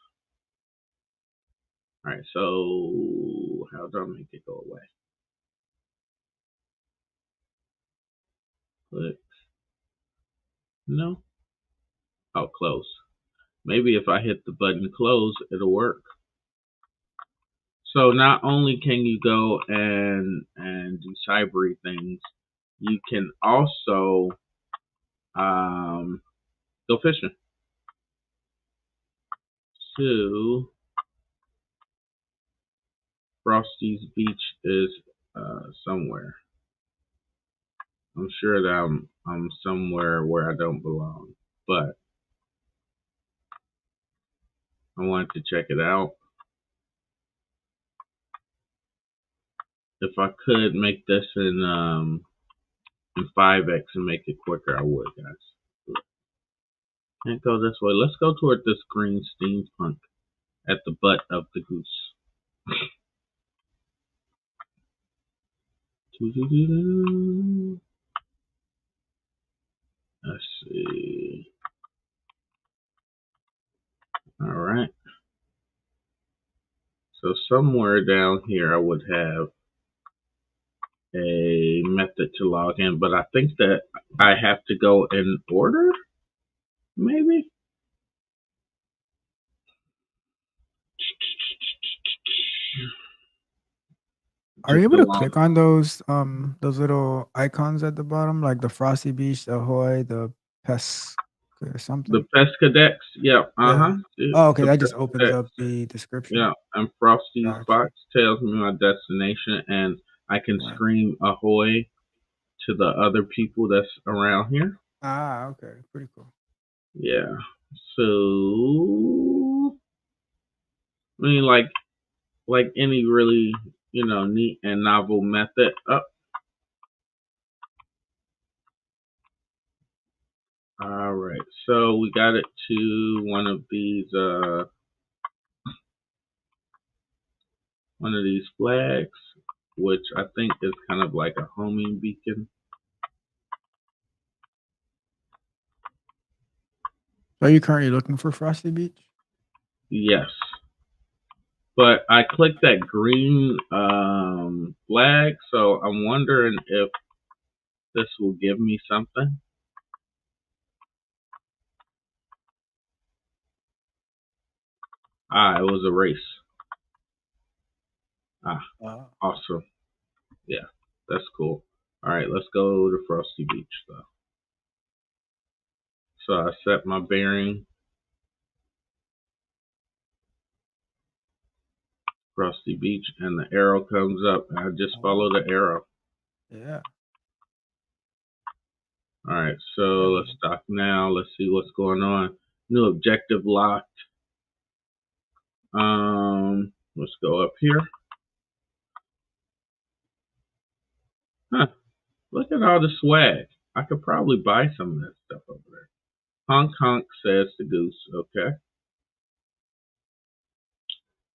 All right, so how do I make it go away? Click. No. Oh, close. Maybe if I hit the button close, it'll work. So not only can you go and do cybery things, you can also Go fishing. So Frosty's Beach is somewhere. I'm sure that I'm somewhere where I don't belong, but I wanted to check it out. If I could make this in 5x and make it quicker, I would, guys. Can't go this way. Let's go toward this green steampunk at the butt of the goose. Let's see. All right. So somewhere down here, I would have a method to log in, but I think that I have to go in order, maybe. Are you Just able go to on click on those little icons at the bottom, like the Frosty Beach, the Ahoy, the Pes or the something? Pescadex. Yeah. Uh Yeah. huh. Oh, okay. The That just opens Pescadex. up the description. Yeah. And Frosty's Gotcha. box tells me my destination, and I can Right. scream ahoy to the other people that's around here. Ah, okay. Pretty cool. Yeah. So I mean, like any really neat and novel method. All right. So we got it to one of these flags, which I think is kind of like a homing beacon. So are you currently looking for Frosty Beach? Yes. But I clicked that green flag, so I'm wondering if this will give me something. It was a race. Ah, Oh. awesome. Yeah, that's cool. All right, let's go to Frosty Beach though. So I set my bearing, Frosty Beach, and the arrow comes up, and I just Oh. follow the arrow. Yeah. All right, so Very let's stop now. Let's see what's going on. New objective locked. Let's go up here. Huh, look at all the swag. I could probably buy some of that stuff over there. Honk honk, says the goose. Okay.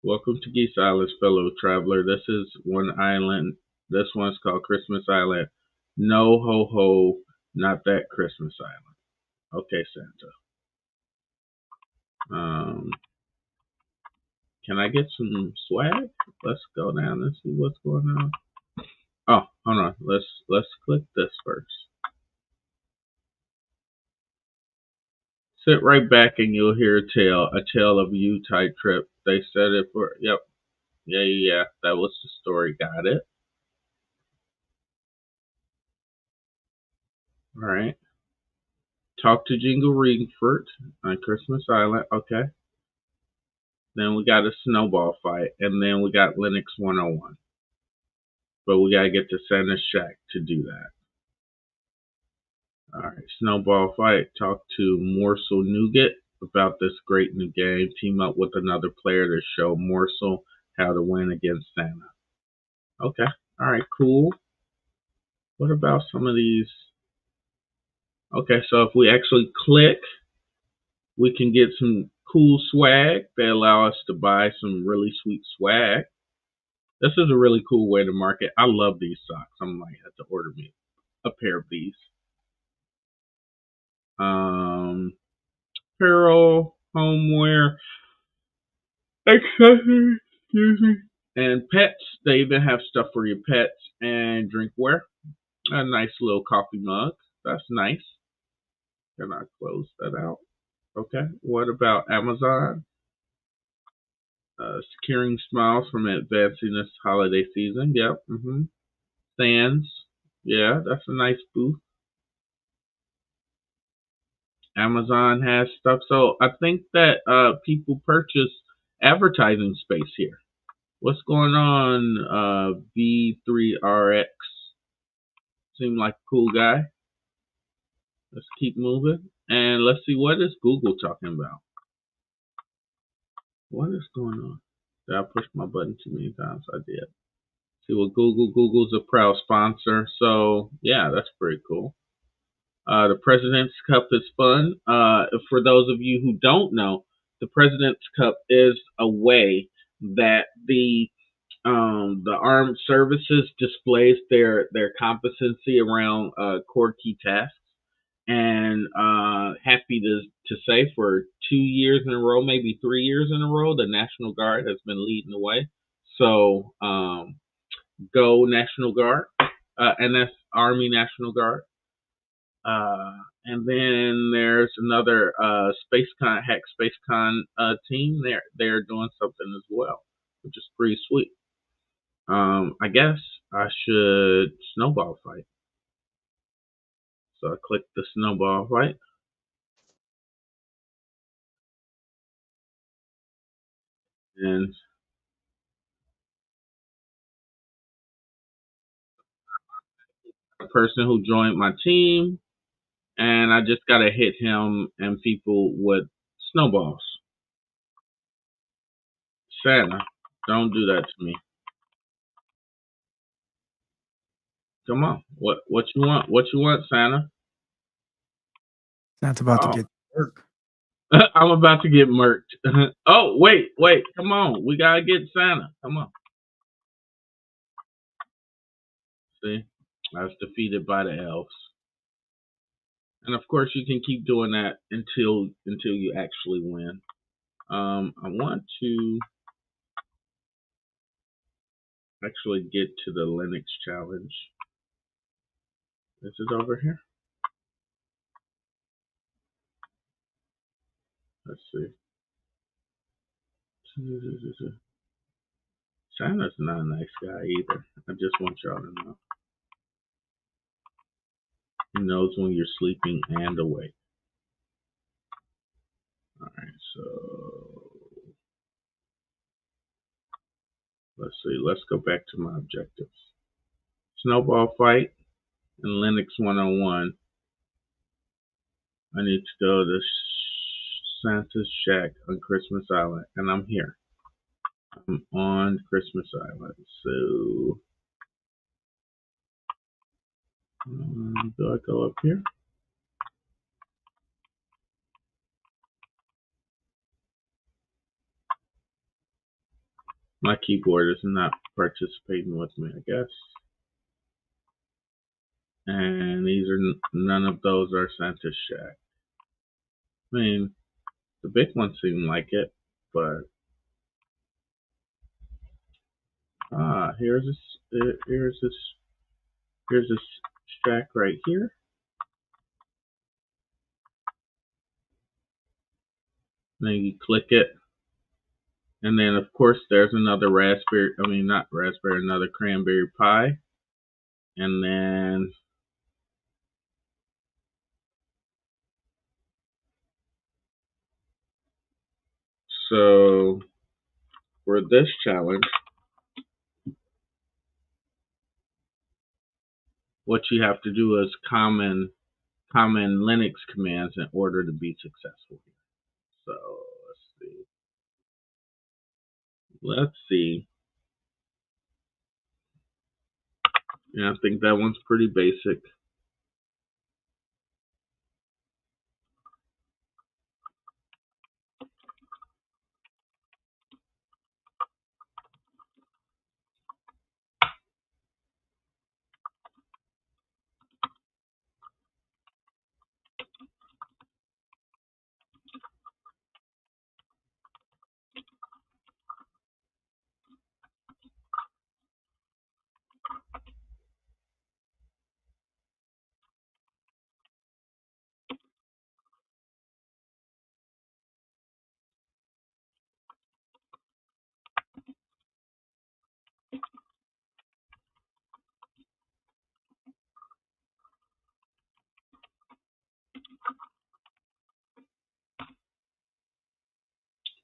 Welcome to Geese Island, fellow traveler. This is one island. This one's called Christmas Island. No ho ho, not that Christmas Island. Okay, Santa. Um, can I get some swag? Let's go down and see what's going on. Oh, hold on. Let's click this first. Sit right back and you'll hear a tale of a Utah trip. They said it for yep, yeah. That was the story. Got it. All right. Talk to Jingle Ringford on Christmas Island. Okay. Then we got a snowball fight, and then we got Linux 101. But we gotta get to Santa's Shack to do that. All right. Snowball fight. Talk to Morsel Nougat about this great new game. Team up with another player to show Morsel how to win against Santa. Okay. All right. Cool. What about some of these? Okay, so if we actually click, we can get some cool swag. They allow us to buy some really sweet swag. This is a really cool way to market. I love these socks. I might have to order me a pair of these. Um, Apparel, homeware, accessories, excuse me, and pets. They even have stuff for your pets and drinkware. A nice little coffee mug. That's nice. Can I close that out? Okay. What about Amazon? Securing smiles from advancing this holiday season. Yep. SANS. Yeah, that's a nice booth. Amazon has stuff. So I think that people purchase advertising space here. What's going on, V3RX? Seem like a cool guy. Let's keep moving. And let's see, what is Google talking about? What is going on? Did I push my button too many times? I did. See what Google's a proud sponsor. So yeah, that's pretty cool. The President's Cup is fun. For those of you who don't know, the President's Cup is a way that the armed services displays their competency around core key tasks. And happy to say, for 2 years in a row, maybe 3 years in a row, the National Guard has been leading the way. So go National Guard, and that's Army National Guard. And then there's another SpaceCon Hack SpaceCon team. They're doing something as well, which is pretty sweet. I guess I should snowball fight. So I click the snowball fight, and a person who joined my team, and I just gotta hit him and people with snowballs. Santa, don't do that to me. Come on, what you want? What you want, Santa? That's about to Oh, get work. I'm about to get murked. Oh, wait, come on. We gotta get Santa. Come on. See, I was defeated by the elves, and of course you can keep doing that until you actually win. I want to actually get to the Linux challenge. Is it over here? Let's see. Santa's not a nice guy either. I just want y'all to know. He knows when you're sleeping and awake. Alright, so let's see. Let's go back to my objectives. Snowball fight and Linux 101. I need to go to Santa's Shack on Christmas Island, and I'm here. I'm on Christmas Island. So, do I go up here? My keyboard is not participating with me, I guess. And these are none of those are Santa's Shack. I mean, the big ones seem like it, but here's this shack right here. Then you click it, and then of course there's another raspberry. I mean, not raspberry, another cranberry pie, and then so for this challenge, what you have to do is common Linux commands in order to be successful. So let's see. Let's see. Yeah, I think that one's pretty basic.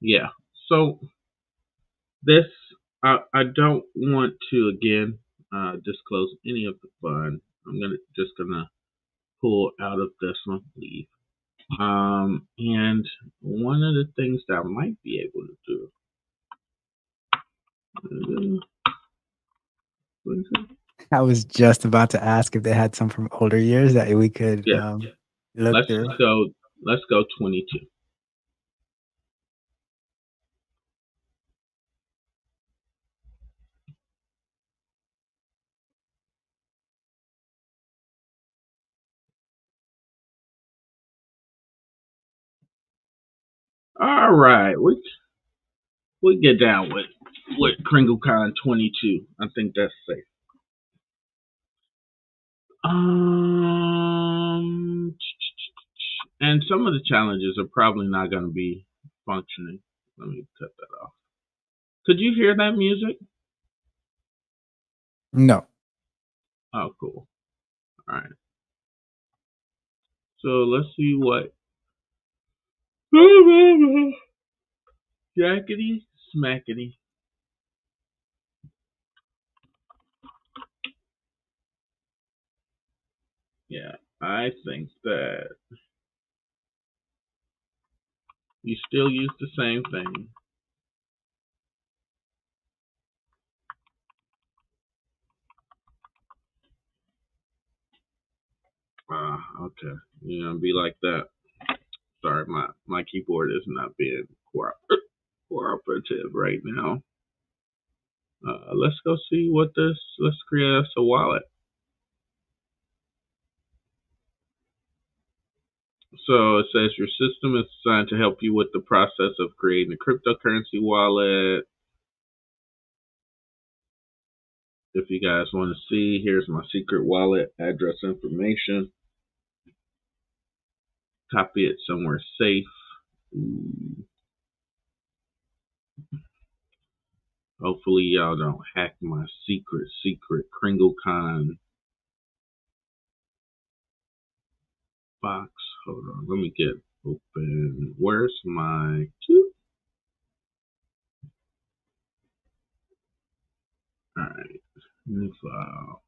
yeah. So this, I don't want to again disclose any of the fun. I'm gonna pull out of this one, leave. And one of the things that I might be able to do. I was just about to ask if they had some from older years that we could Yeah, look let's through. go. Let's go 22. All right, we get down with Cringlecon 22. I think that's safe. And some of the challenges are probably not going to be functioning. Let me cut that off. Could you hear that music? No. Oh, cool. All right. So let's see what. Jackety smackety. Yeah, I think that you still use the same thing. Okay. You're gonna be like that. Sorry, my keyboard is not being cooperative right now. Let's go see what this. Let's create us a wallet. So it says your system is designed to help you with the process of creating a cryptocurrency wallet. If you guys want to see, here's my secret wallet address information. Copy it somewhere safe. Ooh. Hopefully y'all don't hack my secret Cringlecon box. Hold on, let me get open. Where's my Alright, new file.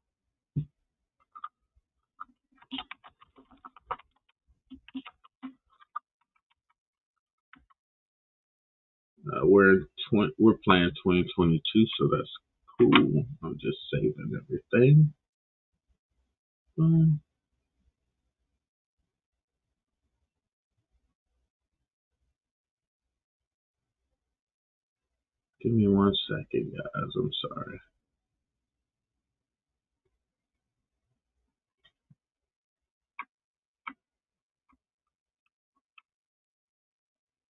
We're playing 2022, so that's cool. I'm just saving everything. Boom. Give me 1 second, guys. I'm sorry.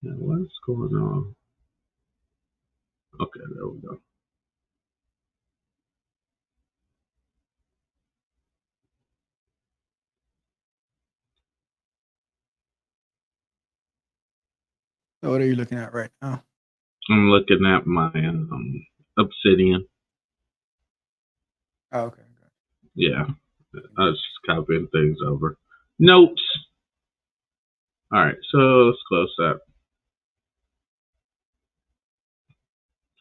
Yeah, what's going on? Okay, there we go. So what are you looking at right now? I'm looking at my Obsidian. Oh, okay. Yeah, I was just copying things over. Notes. All right, so let's close that.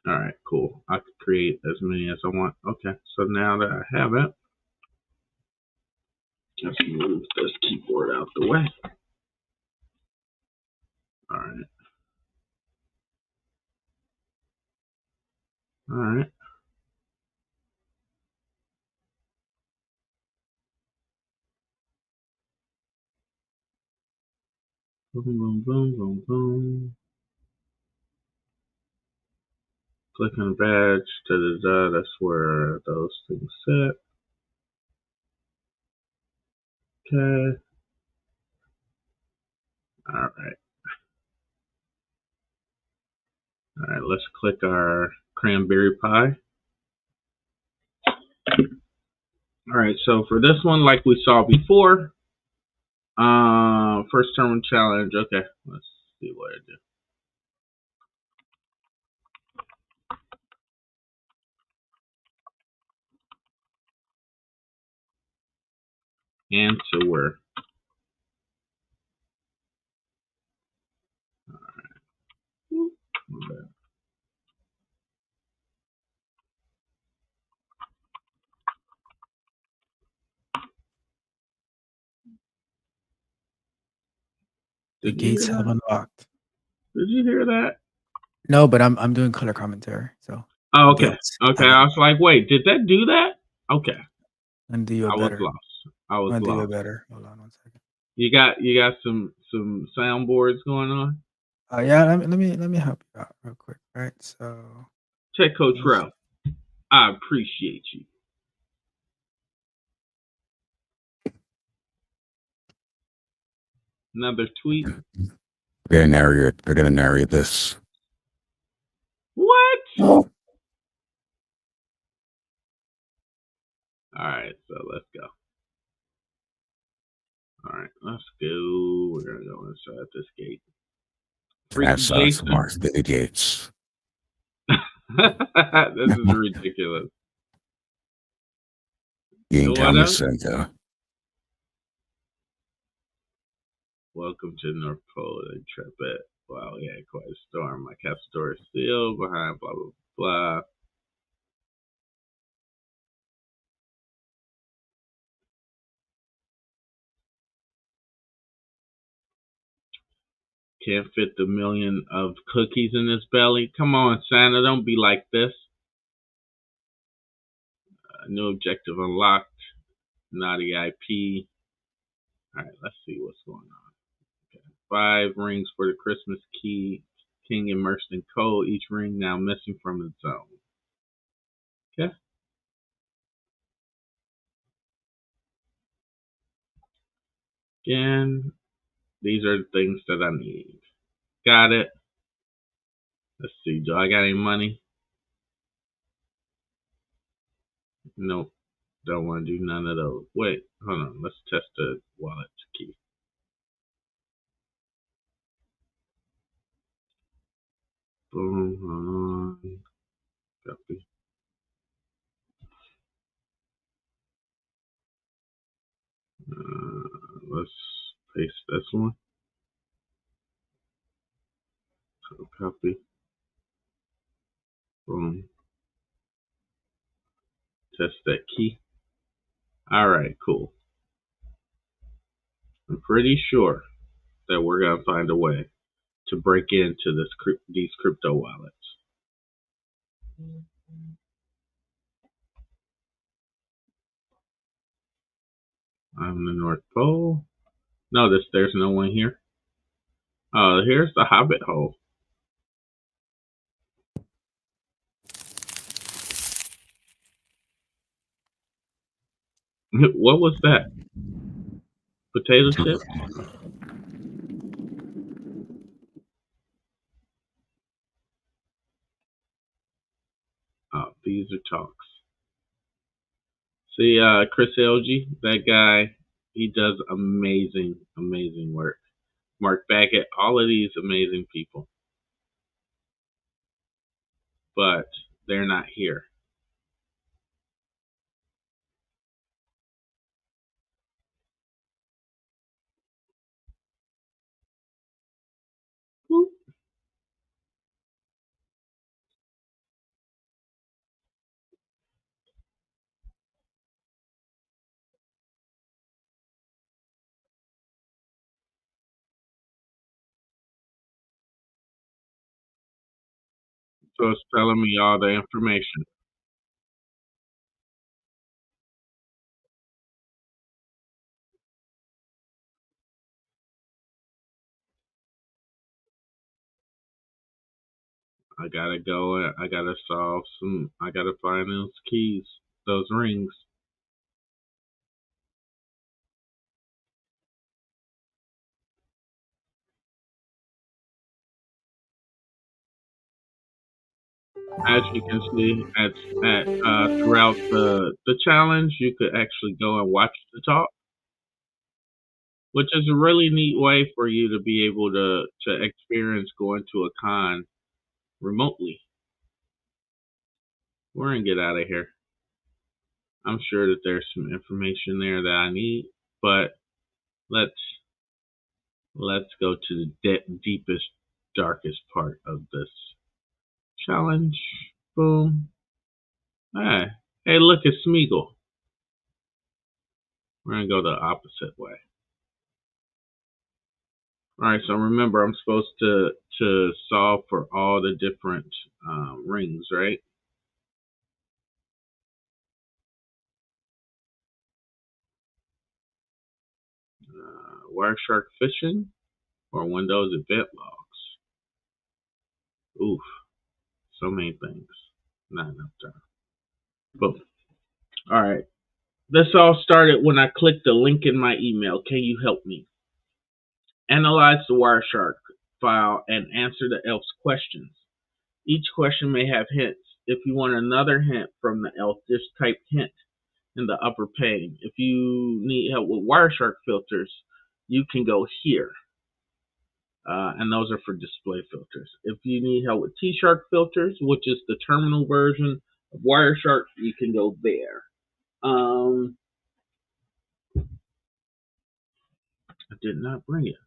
All right, cool. I could create as many as I want. Okay, so now that I have it, let's move this keyboard out the way. All right. All right. Boom, boom, boom, boom, boom. Click on badge. Da, da, da. That's where those things sit. Okay. All right. All right. Let's click our cranberry pie. All right. So for this one, like we saw before, first term challenge. Okay. Let's see what I do. Answer. The Did you hear gates have that? unlocked. Did you hear that? No, but I'm doing color commentary, so Oh, the okay. gates Okay. have I unlocked. was like, wait, did that do that? Okay. And do you a I was better. lost. I was I'll do you a lost. better. Hold on 1 second. You got some soundboards going on? Yeah, let me help you out real quick. Right, so Tech Coach let's- Ralph, I appreciate you. Another tweet. They're gonna narrate this. What? Oh. All right, so let's go. All right, let's go. We're gonna go inside this gate. Freaky SANS Jason. marks the gates. This is ridiculous. Being What County up? Center. Welcome to North Pole Intrepid. Wow, yeah, quite a storm. My castle door is sealed behind blah blah blah. Can't fit the million of cookies in his belly. Come on, Santa, don't be like this. New objective unlocked. Naughty IP. Alright, let's see what's going on. Okay. 5 rings for the Christmas key. King immersed in coal. Each ring now missing from the zone. Okay. Again, these are the things that I need. Got it. Let's see. Do I got any money? Nope. Don't want to do none of those. Wait, hold on. Let's test the wallet key. Boom. Hold on. Copy. Let's paste this one. So copy. Boom. Test that key. Alright, cool. I'm pretty sure that we're going to find a way to break into these crypto wallets. I'm the North Pole. Notice there's no one here. Oh, here's the Hobbit hole. What was that? Potato chips? Oh, these are talks. See, Chris LG, that guy, he does amazing, amazing work. Mark Baggett, all of these amazing people. But they're not here. Whoop. So it's telling me all the information. I gotta go. I gotta solve some. I gotta find those keys, those rings. As you can see, at throughout the challenge, you could actually go and watch the talk, which is a really neat way for you to be able to experience going to a con remotely. We're gonna get out of here. I'm sure that there's some information there that I need, but let's let's go to the deepest, darkest part of this challenge. Boom. Hey, look, it's Smeagol. We're gonna go the opposite way. All right, so remember, I'm supposed to solve for all the different rings, right? Wireshark phishing or Windows event logs. Oof, so many things. Not enough time. Boom. All right. This all started when I clicked the link in my email. Can you help me? Analyze the Wireshark file and answer the ELF's questions. Each question may have hints. If you want another hint from the ELF, just type hint in the upper pane. If you need help with Wireshark filters, you can go here. And those are for display filters. If you need help with T-Shark filters, which is the terminal version of Wireshark, you can go there. I did not bring it.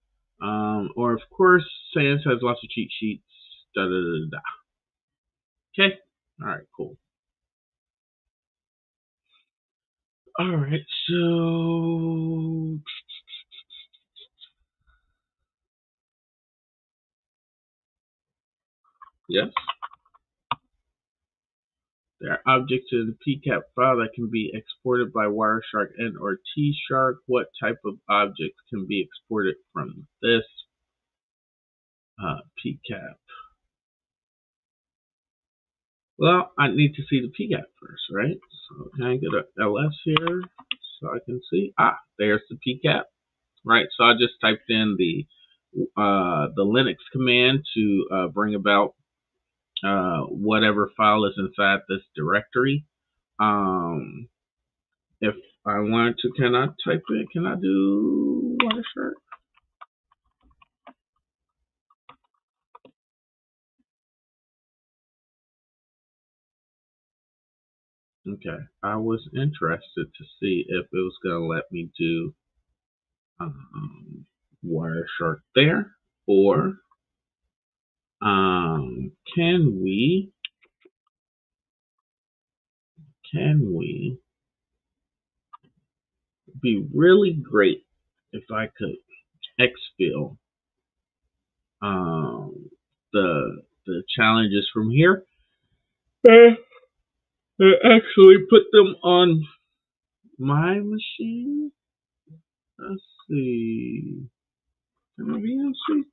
Or of course, SANS has lots of cheat sheets. Da da da da. Okay. All right. Cool. All right. So yes, there are objects in the PCAP file that can be exported by Wireshark and or T-Shark. What type of objects can be exported from this PCAP? Well, I need to see the PCAP first, right? So can I get a LS here so I can see? There's the PCAP, right? So I just typed in the Linux command to bring about whatever file is inside this directory. If I wanted to, can I type it? Can I do Wireshark? Okay, I was interested to see if it was going to let me do Wireshark there, or can we be really great if I could exfil the challenges from here and actually put them on my machine? Let's see. Can I be answered?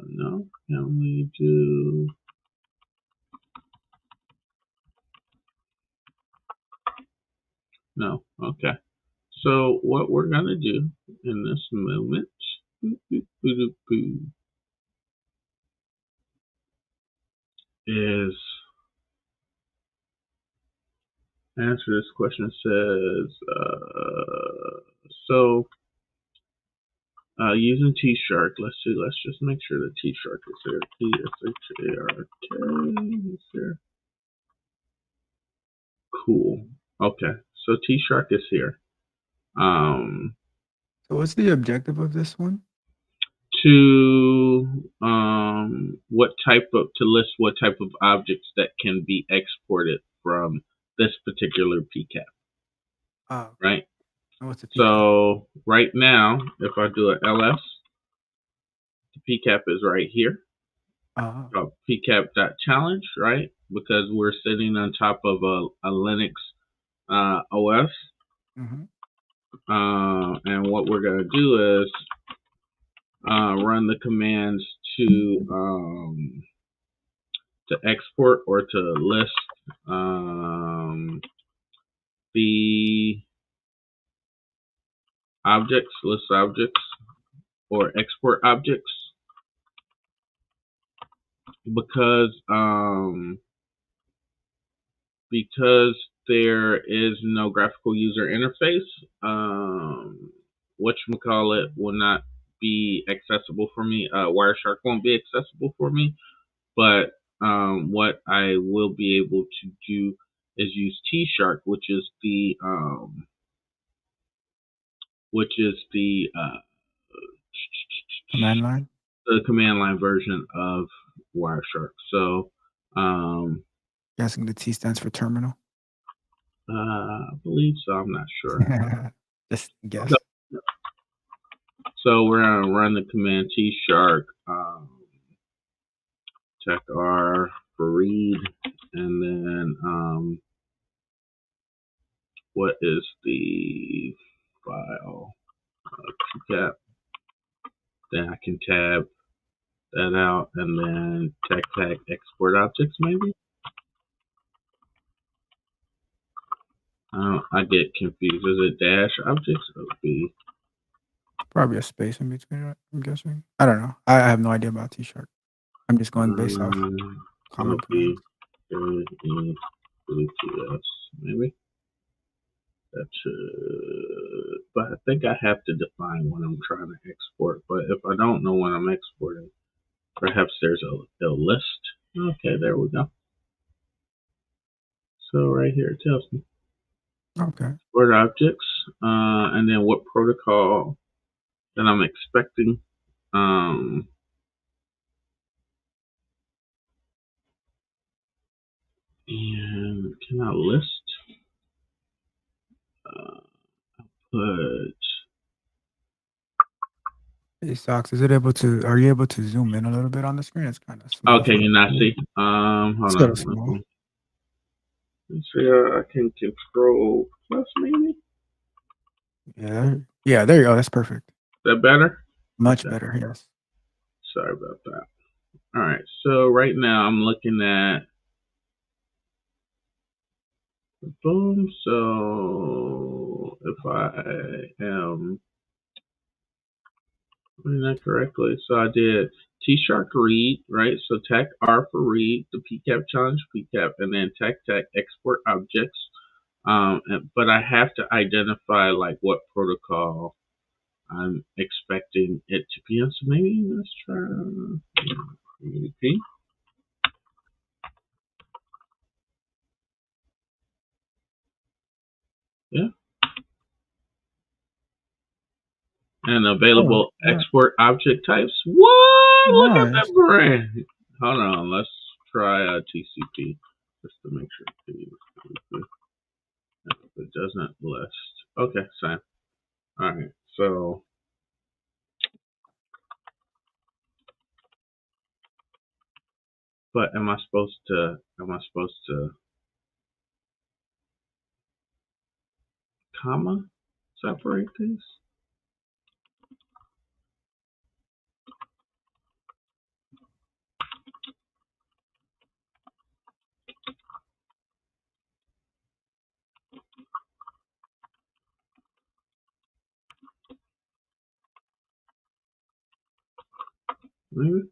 No. Can we do? No. Okay. So what we're gonna do in this moment is answer this question. It says so using T-Shark. Let's see. Let's just make sure that T-Shark is here. T-S-H-A-R-K is here. Cool. Okay. So T-Shark is here. So what's the objective of this one? To list what type of objects that can be exported from this particular PCAP. Right. What's a PCAP? So right now, if I do an LS, the PCAP is right here. PCAP.challenge, right? Because we're sitting on top of a Linux OS. And what we're going to do is run the commands to export or to list the objects, list objects, or export objects, because there is no graphical user interface. Whatchamacallit will not be accessible for me. Wireshark won't be accessible for me, but what I will be able to do is use T-Shark, which is the command line, the command line version of Wireshark. So, guessing the T stands for terminal. I believe so. I'm not sure. Just guess. Okay. So we're gonna run the command tshark check R for read, and then what is the file? Pcap. Then I can tab that out, and then tag export objects maybe. I get confused. Is it dash objects or B? Probably a space in between it, I'm guessing. I don't know. I have no idea about T-Shark. I'm just going based off common commands. Maybe that should, but I think I have to define what I'm trying to export. But if I don't know what I'm exporting, perhaps there's a list. Okay, there we go. So right here it tells me. Okay. Export objects, and then what protocol that I'm expecting. And can I list? Put. Hey, Socks, are you able to zoom in a little bit on the screen? It's kind of small. Okay, you not see? It's Hold a little on. small. Let's see. I can control plus maybe. Yeah, there you go. That's perfect. Is that better? Much better, yes. Sorry about that. All right. So right now I'm looking at boom. So if I am doing that correctly, so I did tshark read, right? So tag R for read, the pcap challenge pcap, and then tag export objects. But I have to identify like what protocol I'm expecting it to be on. So maybe let's try UDP. Yeah. And available export object types. What? Look at that brand. Hold on. Let's try TCP just to make sure it doesn't list. Okay, same. All right. So but am I supposed to comma separate these? Maybe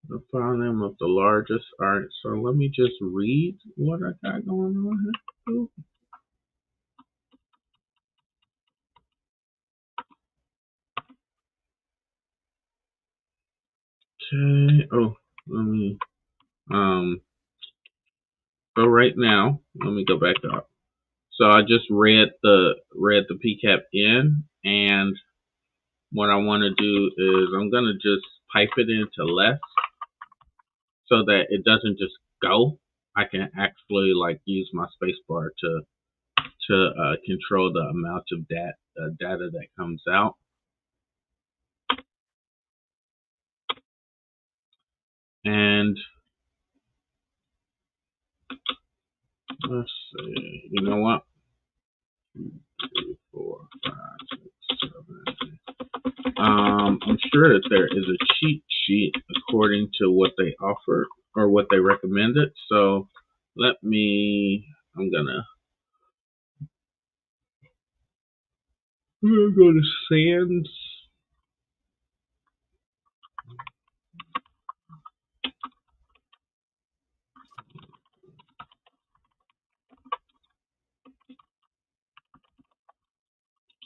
the file name of the largest. All right, so let me just read what I got going on here. Okay. Oh, let me so right now, let me go back up. So I just read the pcap in, and what I want to do is I'm gonna just pipe it into less so that it doesn't just go. I can actually like use my spacebar to control the amount of data that comes out. And let's see, you know what? 2, 3, 4, 5, 6, 7. I'm sure that there is a cheat sheet according to what they offer or what they recommended. So I'm gonna go to SANS.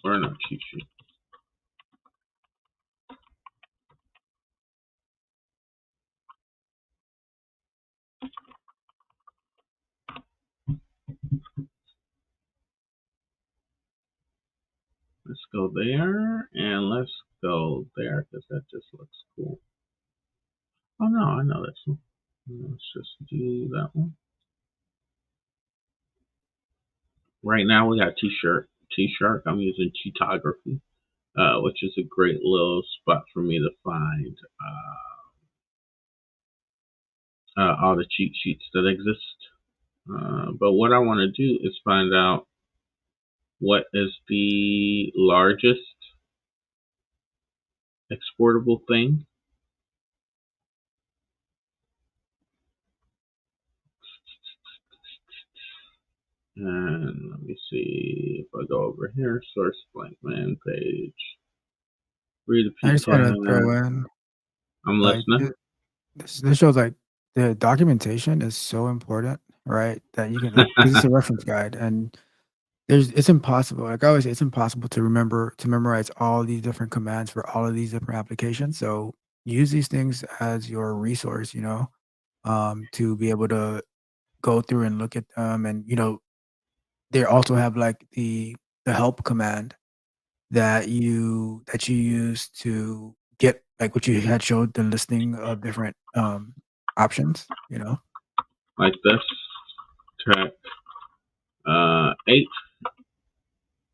Or not cheat sheet. Let's go there and let's go there because that just looks cool. Oh no, I know this one. Let's just do that one. Right now we got T-Shark. I'm using Cheatography, which is a great little spot for me to find all the cheat sheets that exist. But what I want to do is find out what is the largest exportable thing. And let me see if I go over here, source blank man page, read a I just want to PCAP. throw in I'm like listening. this shows like the documentation is so important, right? That you can like because it's a reference guide and it's impossible. Like I always say, it's impossible to memorize all these different commands for all of these different applications. So use these things as your resource, to be able to go through and look at them. And they also have like the help command that you use to get like what you had showed the listing of different options. Like this, track 8,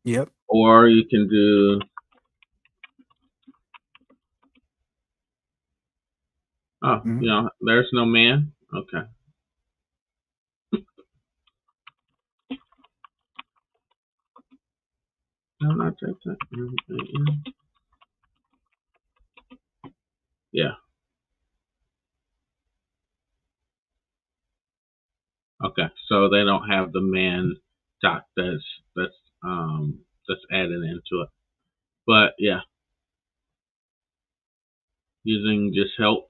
Yep. or you can do. Oh, Mhm. there's no man. Okay. No, not that. Yeah. Okay. So they don't have the man doc that's that's added into it. But yeah, using just help.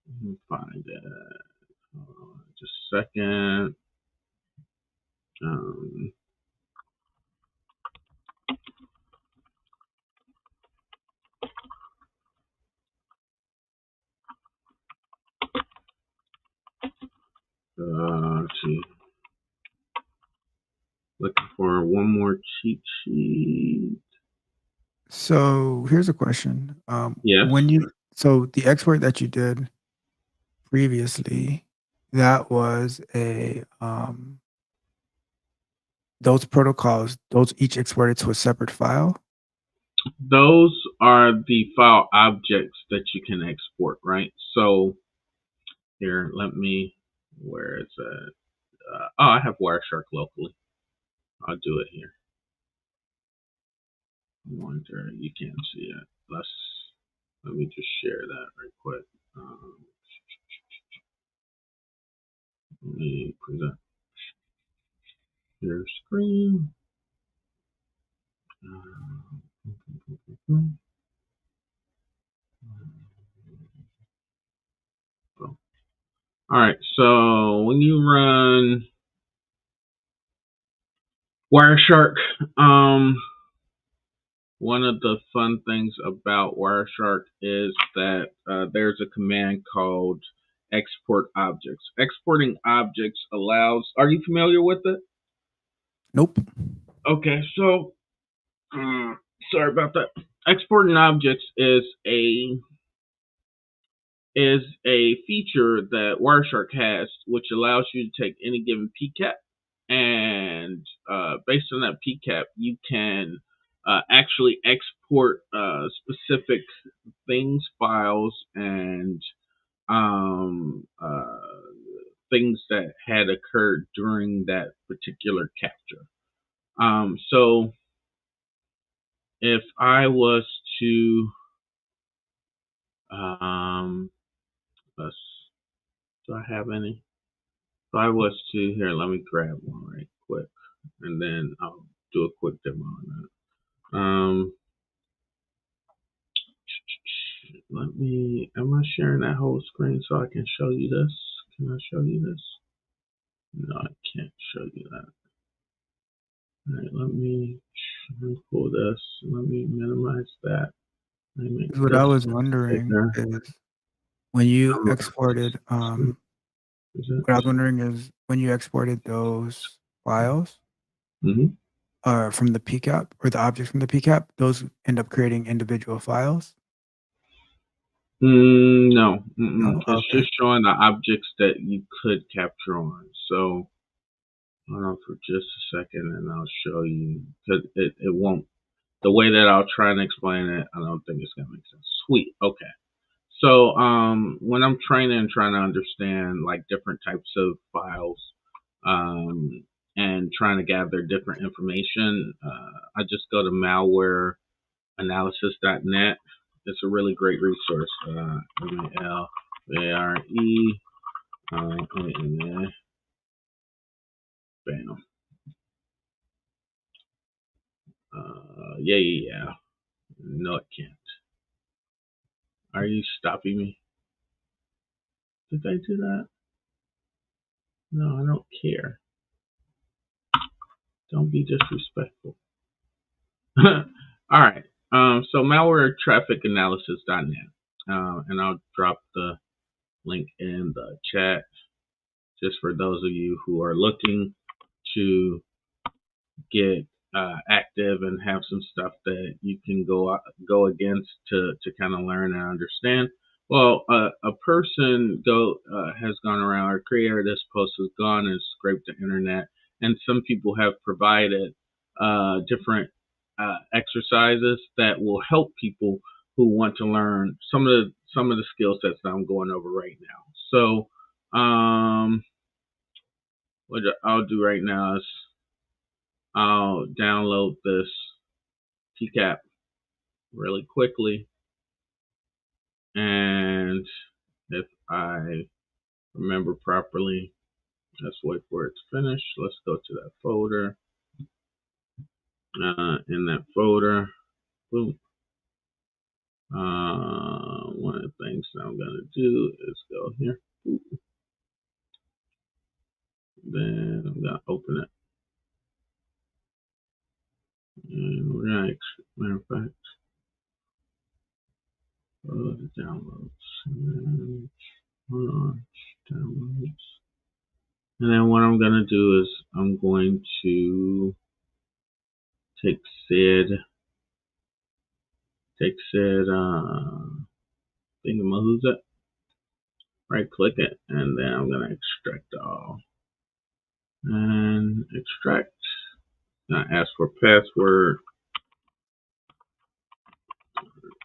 Let me find that. Just a second. Um, let's see. Looking for one more cheat sheet. So here's a question. Yes. So the export that you did previously, that was those protocols, those each exported to a separate file? Those are the file objects that you can export, right? So here, where is it? I have Wireshark locally. I'll do it here. I wonder, you can't see it. Let me just share that right quick. Let me present your screen. All right, so when you run Wireshark, one of the fun things about Wireshark is that there's a command called export objects. Exporting objects allows. Are you familiar with it? Nope. Okay, so sorry about that. Exporting objects is a feature that Wireshark has, which allows you to take any given PCAP, and based on that PCAP, you can actually export specific things, files, and things that had occurred during that particular capture. So if I was to let's, do I have any? If I was to here, let me grab one right quick, and then I'll do a quick demo on that. Am I sharing that whole screen so I can show you this? Can I show you this? No, I can't show you that. All right, let me pull this. Let me minimize that. Let me make 'Cause what I this was wondering bigger. is when you exported, Is it? what I was wondering is when you exported those files Mm-hmm. from the PCAP or the objects from the PCAP, those end up creating individual files? No, No? it's Okay. just showing the objects that you could capture on. So hold on for just a second, and I'll show you because it won't. The way that I'll try and explain it, I don't think it's gonna make sense. Sweet. Okay. So when I'm training and trying to understand like different types of files, um, and trying to gather different information, I just go to malwareanalysis.net. It's a really great resource. MALVARE. Bam. Yeah. No, it can't. Are you stopping me? Did I do that? No, I don't care. Don't be disrespectful. All right. So malwaretrafficanalysis.net. And I'll drop the link in the chat just for those of you who are looking to get active and have some stuff that you can go against to kind of learn and understand. Well, a person has gone around, or creator of this post has gone and scraped the internet, and some people have provided different exercises that will help people who want to learn some of the skill sets that I'm going over right now. So, what I'll do right now is I'll download this PCAP really quickly, and if I remember properly, let's wait for it to finish. Let's go to that folder. In that folder, boom. One of the things that I'm gonna do is go here. Boom. Then I'm gonna open it, and we're gonna, matter of fact, go to downloads. And, hold on, downloads. And then what I'm gonna do is I'm going to take said thingamahooza, right click it, and then I'm gonna extract all. And extract. Now ask for password,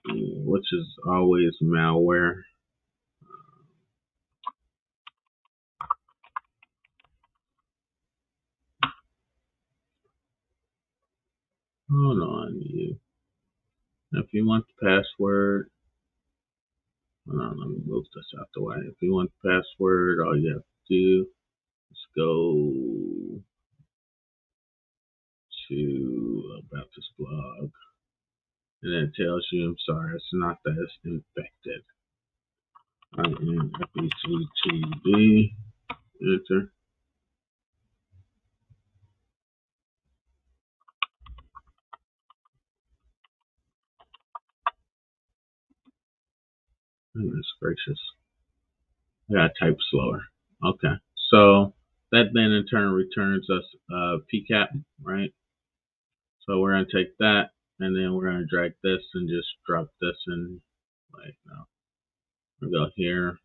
which is always malware. Hold on, you. If you want the password, hold on, let me move this out the way. If you want the password, all you have to do is go to about this blog, and then it tells you, I'm sorry, it's not that it's infected. INFECTD, enter. Goodness gracious. I gotta type slower. Okay. So that then in turn returns us PCAP, right? So we're gonna take that and then we're gonna drag this and just drop this in, like, no. We'll go here.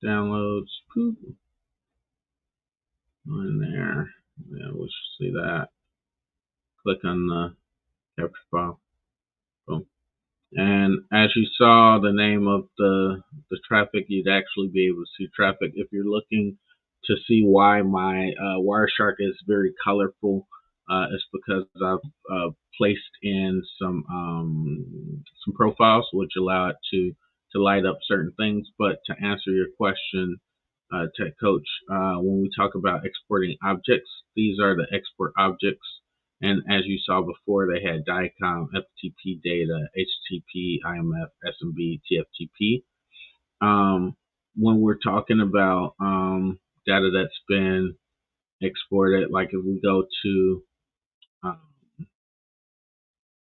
Downloads, poop, in there. Yeah, we should see that. Click on the capture file. Boom. And as you saw the name of the traffic, you'd actually be able to see traffic. If you're looking to see why my Wireshark is very colorful, it's because I've placed in some profiles which allow it to light up certain things. But to answer your question, Tech Coach, when we talk about exporting objects, these are the export objects. And as you saw before, they had DICOM, FTP data, HTTP, IMF, SMB, TFTP. When we're talking about data that's been exported, like if we go to um,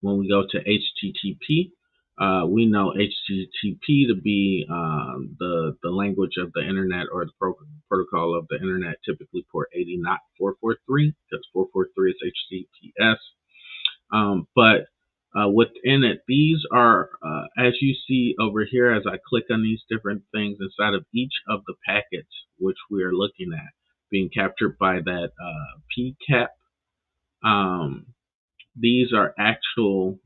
when we go to HTTP, we know HTTP to be the language of the internet, or the protocol of the internet, typically port 80, not 443, because 443 is HTTPS. But within it, these are, as you see over here, as I click on these different things inside of each of the packets, which we are looking at, being captured by that PCAP. These are actual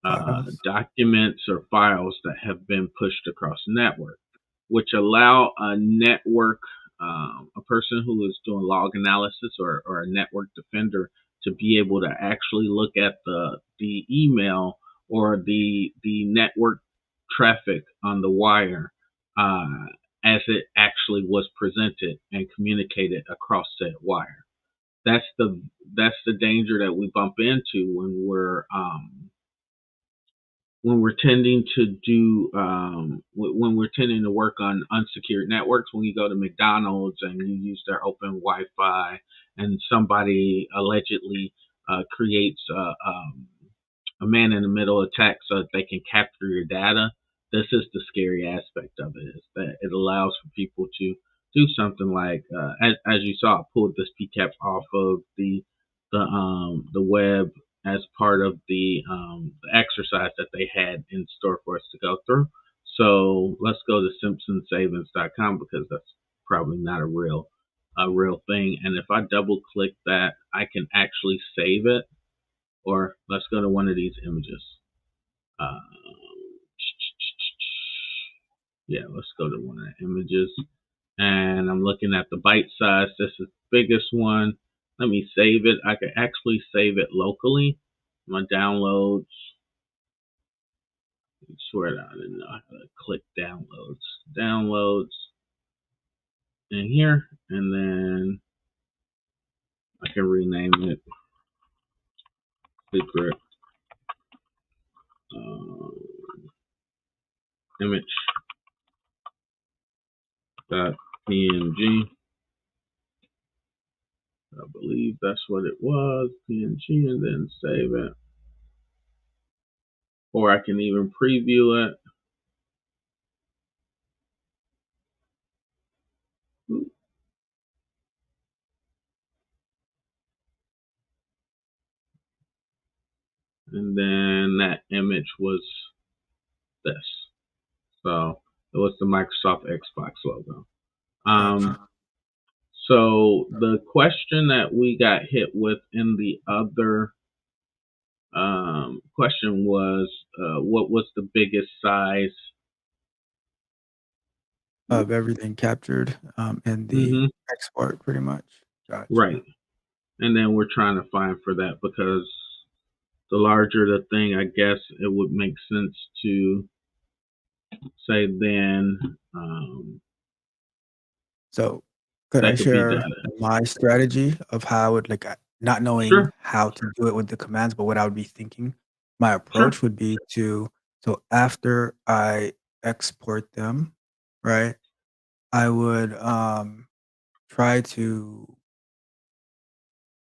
Files. documents or files that have been pushed across the network, which allow a network, a person who is doing log analysis or a network defender to be able to actually look at the email or the network traffic on the wire as it actually was presented and communicated across said wire. That's the danger that we bump into when we're tending to do when we're tending to work on unsecured networks. When you go to McDonald's and you use their open Wi-Fi, and somebody allegedly creates a man-in-the-middle attack so that they can capture your data. This is the scary aspect of it, is that it allows for people to do something like, as you saw, I pulled this PCAP off of the web as part of the exercise that they had in store for us to go through. So let's go to simpsonsavings.com, because that's probably not a real thing. And if I double click that, I can actually save it. Or let's go to one of these images. Yeah, let's go to one of the images. And I'm looking at the byte size. This is the biggest one. Let me save it. I can actually save it locally. My downloads. I swear I didn't know how to click downloads. Downloads in here. And then I can rename it secret image .png. I believe that's what it was, PNG, and then save it. Or I can even preview it. And then that image was this. So it was the Microsoft Xbox logo. Gotcha. So the question that we got hit with in the other question was, what was the biggest size Of everything captured in the Mm-hmm. export, pretty much. Gotcha. Right. And then we're trying to find for that, because the larger the thing, I guess it would make sense to say then So could I that could be share data. my strategy of how I would not knowing Sure. how to do it with the commands, but what I would be thinking? My Sure. approach would be so after I export them, right, I would try to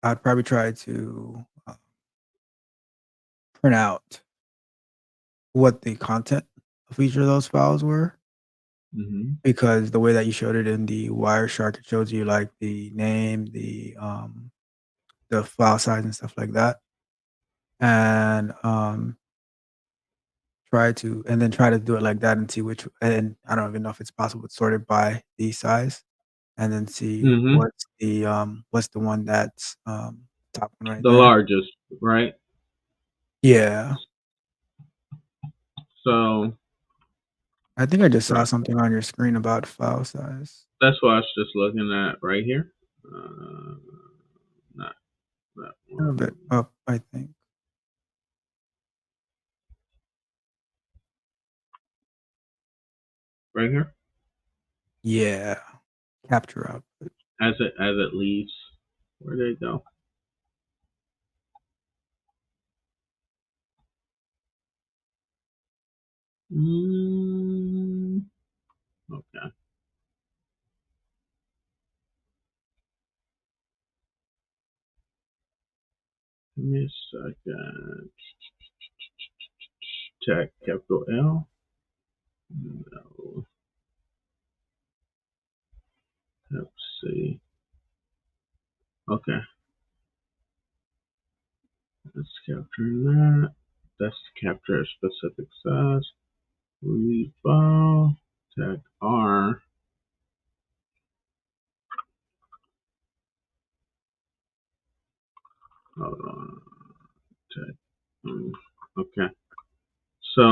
I'd probably try to print out what the content of each of those files were, Mm-hmm. because the way that you showed it in the Wireshark, it shows you like the name, the file size and stuff like that. And try to do it like that and see which, and I don't even know if it's possible to sort it by the size, and then see Mm-hmm. what's the one that's top one right The there. largest, right? Yeah. So I think I just saw right. something on your screen about file size. That's what I was just looking at right here. Not that A one. bit up, I think. Right here. Yeah. Capture output. As it leaves. Where did it go? Okay. Give me a second. Check capital L. No. Let's see. Okay. Let's capture that. That's to capture a specific size. Read file. Tag R. Hold on. Tag. Okay. So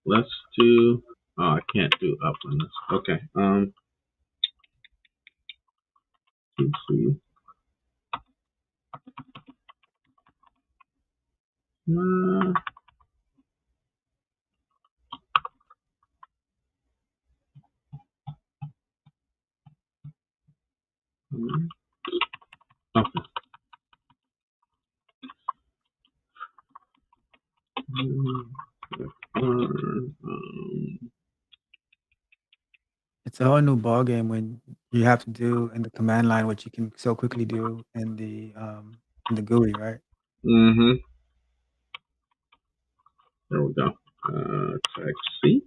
let's do. Oh, I can't do up on this. Okay. PC. Okay. It's a whole new ball game when you have to do in the command line what you can so quickly do in the GUI, right? Mm-hmm. There we go. Tag C.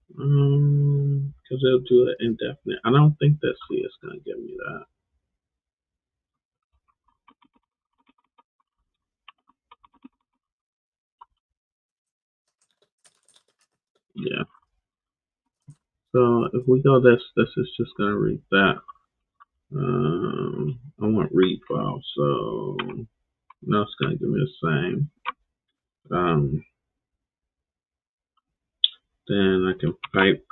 Because it'll do it indefinite. I don't think that C is going to give me that. Yeah. So if we go this is just going to read that. I want read file, so no, it's going to give me the same. Then I can pipe,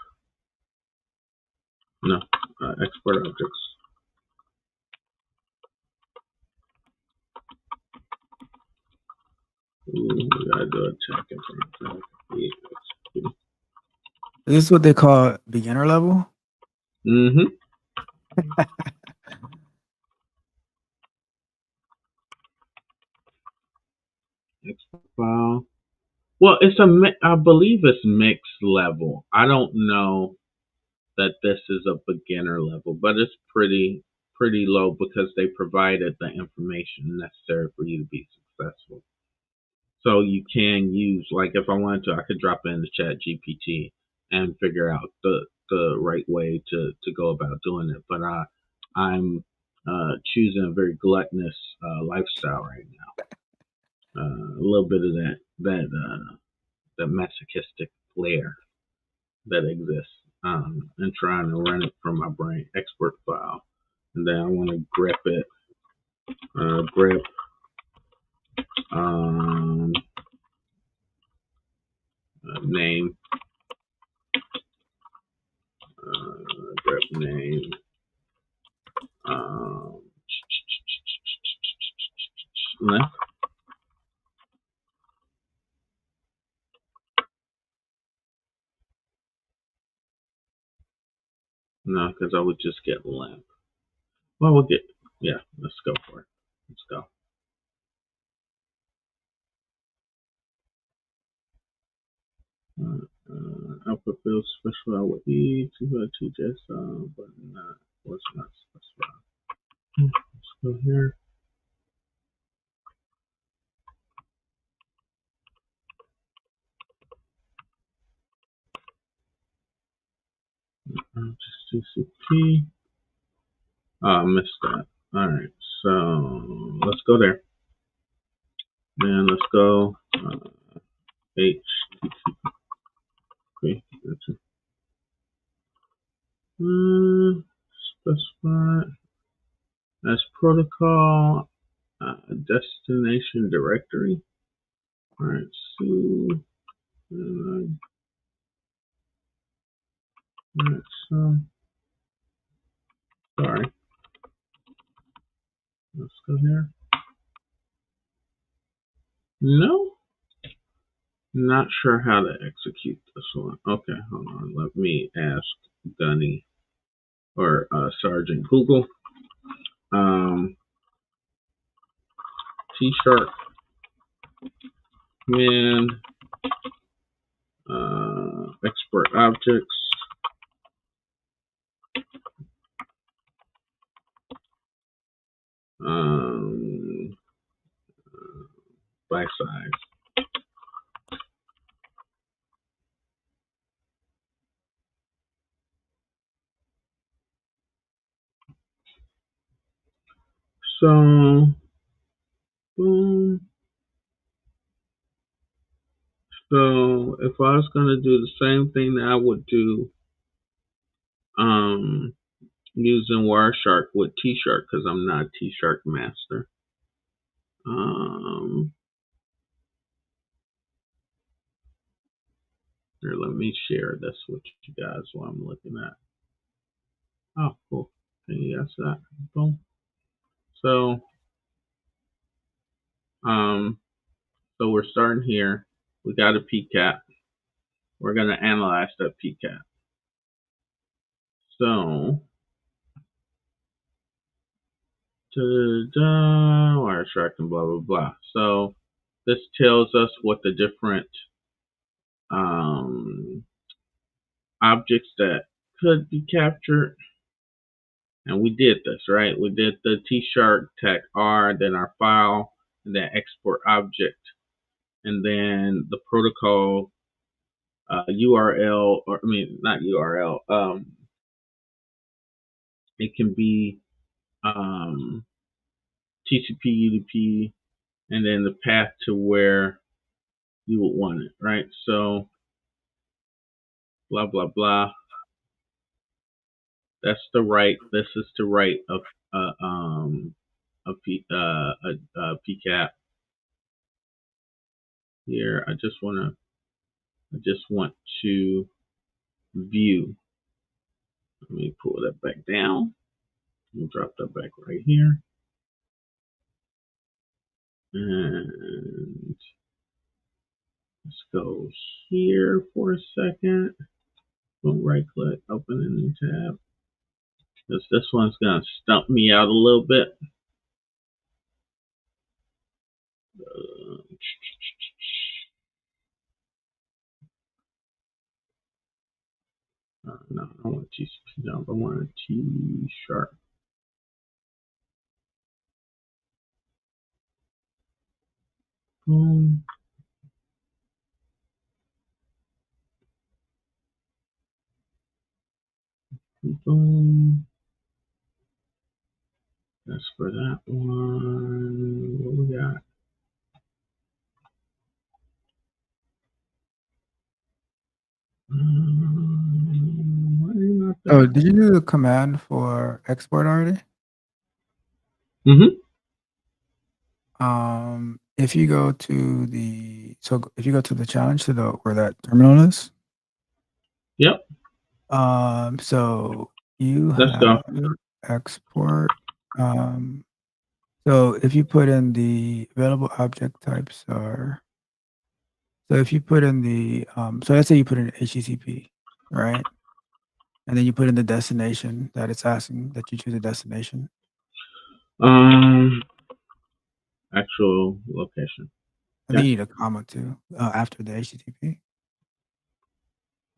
no, export objects. Ooh, we gotta do a check in front of that. Is this what they call beginner level? Mm-hmm. Export file. Well, I believe it's mixed level. I don't know that this is a beginner level, but it's pretty low because they provided the information necessary for you to be successful. So you can use, like, if I wanted to, I could drop it into Chat GPT and figure out the right way to go about doing it. But I'm choosing a very gluttonous lifestyle right now. A little bit of that masochistic flair that exists, and trying to run it from my brain export file, and then I want to grep it, grep name, grep name, length. No, because I would just get length. Well, we'll get, yeah, let's go for it. Let's go. Output field specified with E, TJS, but was not specified. Let's go here. Just TCP. I missed that. Alright, so let's go there. And let's go HTTP. Specify as protocol destination directory. Alright, so alright, so sorry. Let's go here. No, not sure how to execute this one. Okay, hold on. Let me ask Gunny or Sergeant Google. C# command export objects by size. So, boom. So if I was going to do the same thing that I would do um, using Wireshark with T-Shark, because I'm not a T-Shark master. Here, let me share this with you guys while I'm looking at. Oh, cool. Can you guys see that? Boom. So, so we're starting here. We got a PCAP. We're going to analyze that PCAP. So, Wireshark and blah, blah, blah. So, this tells us what the different objects that could be captured. And we did this, right? We did the T-Shark tag R, then our file, and then export object, and then the protocol URL, or I mean, not URL. It can be TCP, UDP, and then the path to where you would want it, right? So, blah blah blah. That's the right. This is the right of a PCAP. Here, I just want to view. Let me pull that back down. We'll drop that back right here. And let's go here for a second. Don't right click, open a new tab. Because this one's going to stump me out a little bit. No, I don't want TCP jump. I want a T-Sharp. Boom. Boom. That's for that one. What we got? Oh, did you do the command for export already? Mm-hmm. If you go to the challenge to the where that terminal is. Yep. So you Let's have go. export. So if you put in the available object types are. So if you put in the so let's say you put in HTTP, right? And then you put in the destination that it's asking that you choose a destination. Actual location. I think you need a comma too after the HTTP.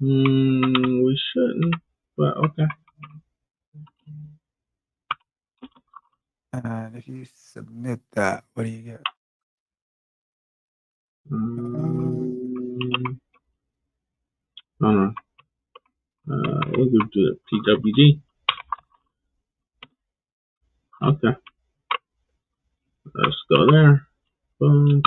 We shouldn't, but okay. And if you submit that, what do you get? We'll do the PWD. Okay. Let's go there. Boom.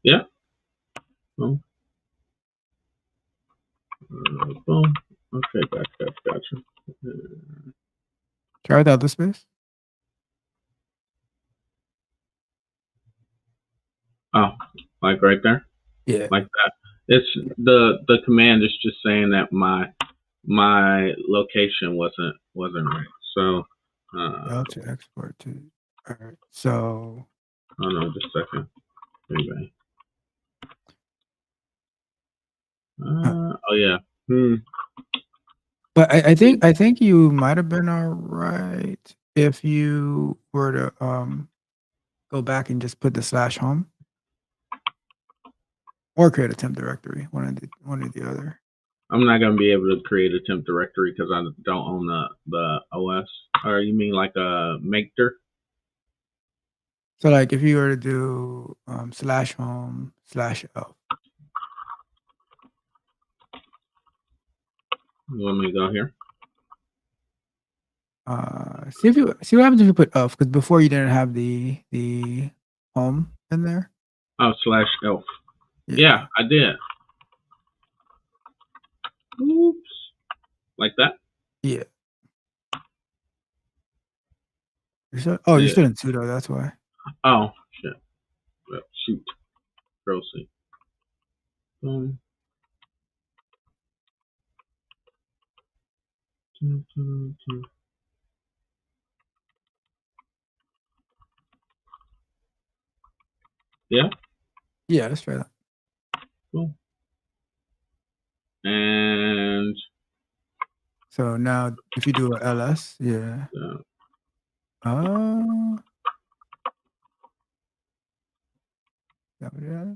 Yeah. Boom. Boom. Okay, gotcha. Try without the space. Oh, like right there? Yeah. Like that. It's the command is just saying that my location wasn't right. So To export to. All right. So hold on just a second. Anyway. Oh yeah. but I think you might have been all right if you were to go back and just put the /home or create a temp directory, one or the other. I'm not gonna be able to create a temp directory because I don't own the OS. Or you mean like a maker? So like if you were to do /home/L. You want me to go here? See what happens if you put of, because before you didn't have the home in there. Oh, /elf. Yeah, I did. Oops. Like that? Yeah. You're Yeah. still in sudo. That's why. Oh, shit. Well, shoot. Proceed. Boom. Yeah. Yeah, let's try that. Cool. And So now, if you do a ls, yeah. Uh, yeah.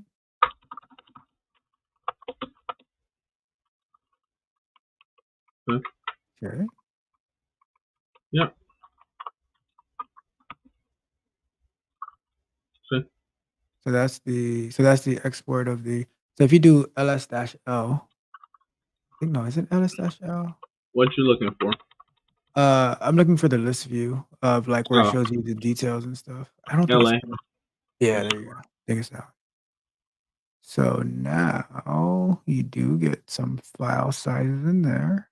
Okay. yeah. See? So that's the export of the. So if you do ls-l, I think no, is it ls-l? What you looking for? I'm looking for the list view of like where it Oh, shows you the details and stuff. I don't think it's. LA. Yeah, there you go. I think it's that. So now you do get some file sizes in there.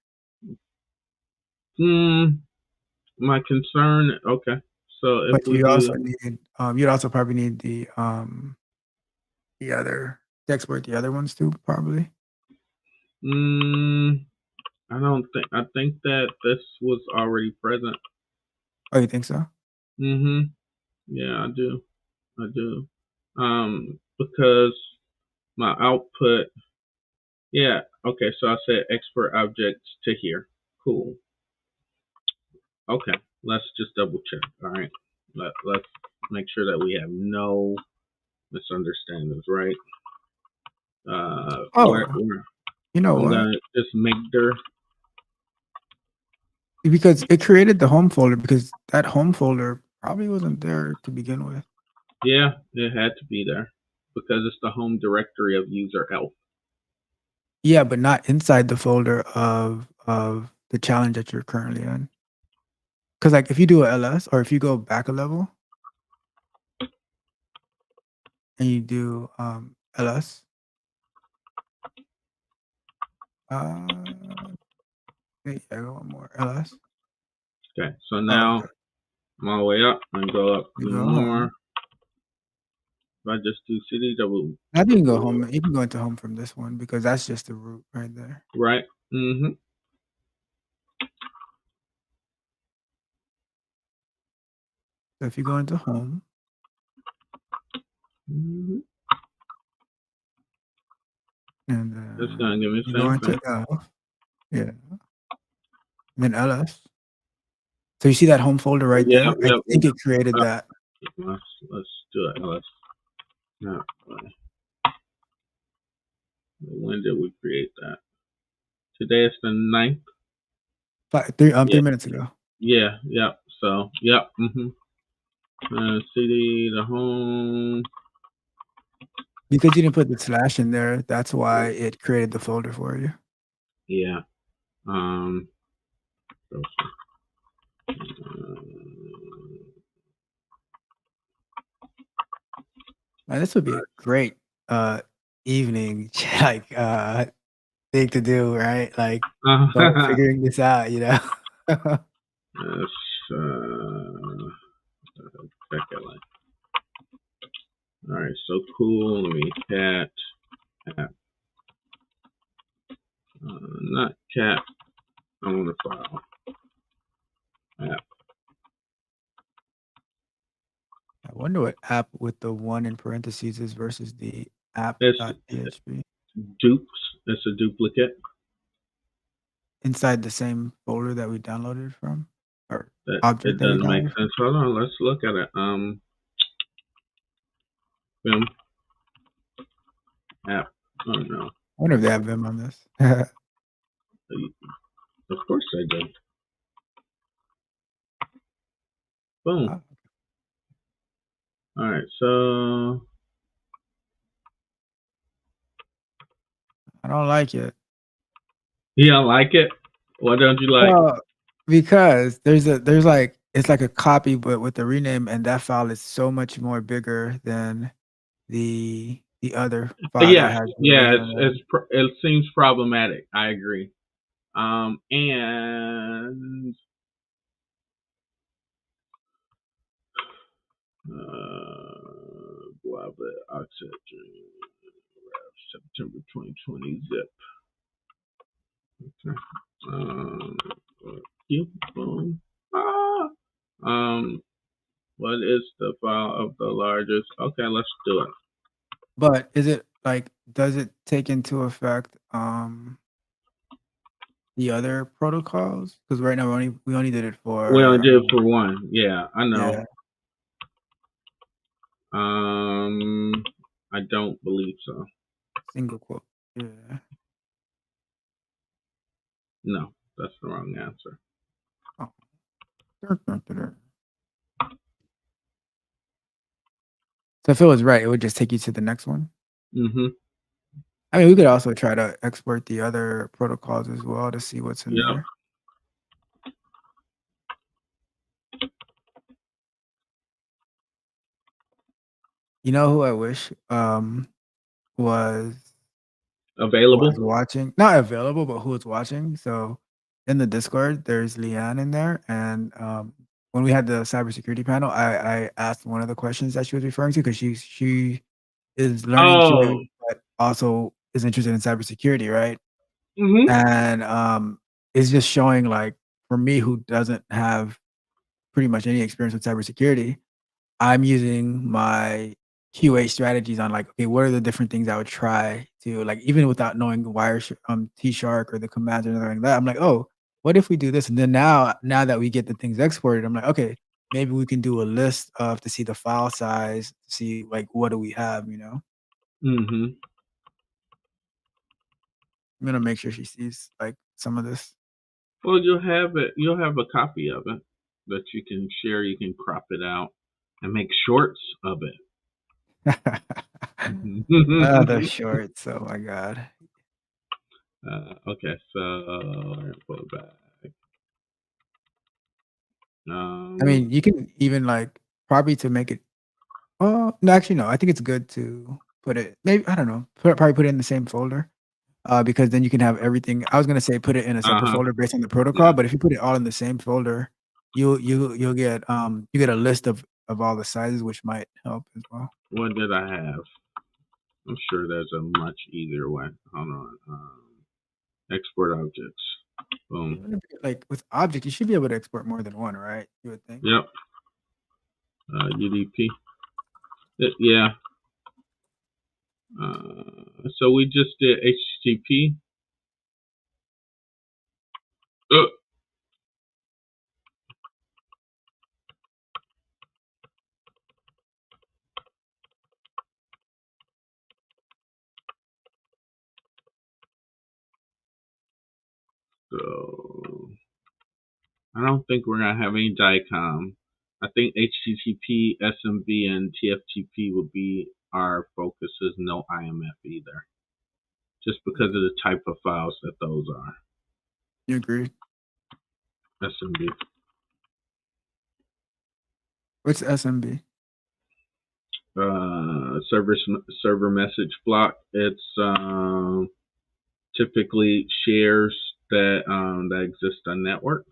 My concern. Okay. So if But we you also do, need you'd also probably need the other to export the other ones too, probably. I don't think. I think that this was already present. Oh, you think so? Yeah, I do. I do. Because my output. Yeah. Okay. So I said export objects to here. Cool. Okay. Let's just double check. All right. Let's make sure that we have no misunderstandings, right? Where Oh, you know I'm what? gonna just make their. Because it created the home folder because that home folder probably wasn't there to begin with. Yeah, it had to be there because it's the home directory of user health. Yeah, but not inside the folder of the challenge that you're currently in. Because like if you do a ls or if you go back a level and you do ls, yeah, go one more ls. Okay, so Oh, now okay. I'm all the way up and go up You even go more. home. If I just do cd Now you can go home. You can go into home from this one because that's just the root right there. right. Mm-hmm. So if you go into home, Mm-hmm. and It's gonna give me you the go same into thing. L, yeah, and then ls. So you see that home folder right Yeah, there? I yeah. think it created Uh, that. let's do it. Let's not. When did we create that? Today is the 9th. 3 Yeah, minutes ago. yeah, yep. So, yep. CD the home. Because you didn't put the slash in there, that's why it created the folder for you. Yeah. Um. Man, this would be a great evening like thing to do, right? Like go figuring this out, you know. Let's check it like. All right. So cool. Let me cat app. Not cat. I want a file. App. I wonder what app with the 1 in parentheses is versus the It's app.php dupes. It's a duplicate. inside the same folder that we downloaded from or That object it that we doesn't make downloaded from. sense. Hold on. Let's look at it. Film app. Oh no. I wonder if they have them on this. Of course they do. Boom. Oh, All right. So I don't like it. you don't like it? What don't you like? Because there's like it's like a copy, but with the rename, and that file is so much more bigger than the other file that Yeah, has the yeah, original name. it seems problematic. I agree. And blah blah offset September 2020 zip. Okay. Um, boom. Ah. Um, what is the file of the largest? Okay, let's do it. But is it like does it take into effect the other protocols? Because right now we only did it We only for did it for one. Yeah, I know. yeah, I don't believe so. single quote. Yeah. No, that's the wrong answer. Oh. So if it was right, it would just take you to the next one. Mm-hmm. I mean, we could also try to export the other protocols as well to see what's in Yep. there. You know who I wish was Available. watching, not available, but who was watching. So in the Discord, there's Leanne in there, and when we had the cybersecurity panel, I asked one of the questions that she was referring to because she is learning QA, Oh. but also is interested in cybersecurity, right? Mm-hmm. And it's just showing like for me who doesn't have pretty much any experience with cybersecurity, I'm using my QA strategies on like, okay, what are the different things I would try to like, even without knowing T Shark or the commands or anything like that. I'm like, oh, what if we do this? And then now that we get the things exported, I'm like, okay, maybe we can do a list of to see the file size, to see like what do we have, you know? Mm-hmm. I'm gonna make sure she sees like some of this. Well, you'll have it. You'll have a copy of it that you can share. You can crop it out and make shorts of it. The shorts. Oh my god. Okay, so pull it back. I mean, you can even like probably to make it. Oh no, actually no. I think it's good to put it. Maybe I don't know. Probably put it in the same folder. Because then you can have everything. I was gonna say put it in a separate uh-huh. folder based on the Yeah. protocol, but if you put it all in the same folder, you'll get you get a list of all the sizes, which might help as well. What did I have? I'm sure there's a much easier way. Hold on. Export objects. Boom. Like with object, you should be able to export more than one, right? You would think. Yep. UDP. Yeah. So we just did HTTP. So I don't think we're gonna have any DICOM. I think HTTP, SMB, and TFTP will be our focuses. No IMF either, just because of the type of files that those are. You agree? SMB. What's SMB? Server message block. It's typically shares that exist on network.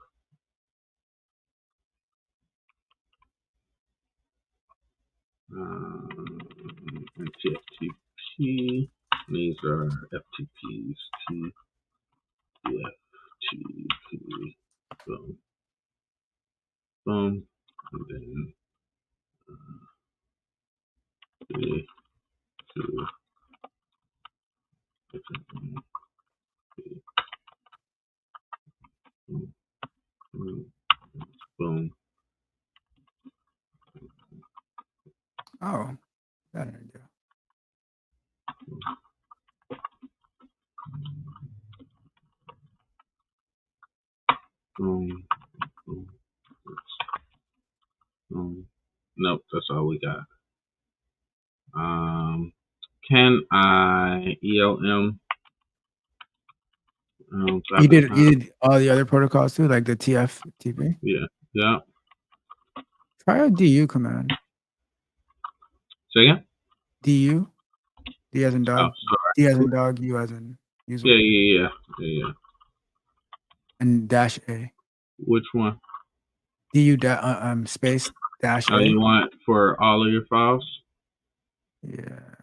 And TFTP. These are FTPs. TFTP. Boom. Boom. And then 3, 2, boom, boom, boom. Oh, got an idea. Boom, boom, boom. Nope, that's all we got. Can I ELM You did all the other protocols too, like the TFTP? Yeah. Try a DU command. Say again? DU? D as in Oh, dog. sorry. D as in dog, U as in user. Yeah. And -A. Which one? DU space -A. Oh, you want it for all of your files? Yeah.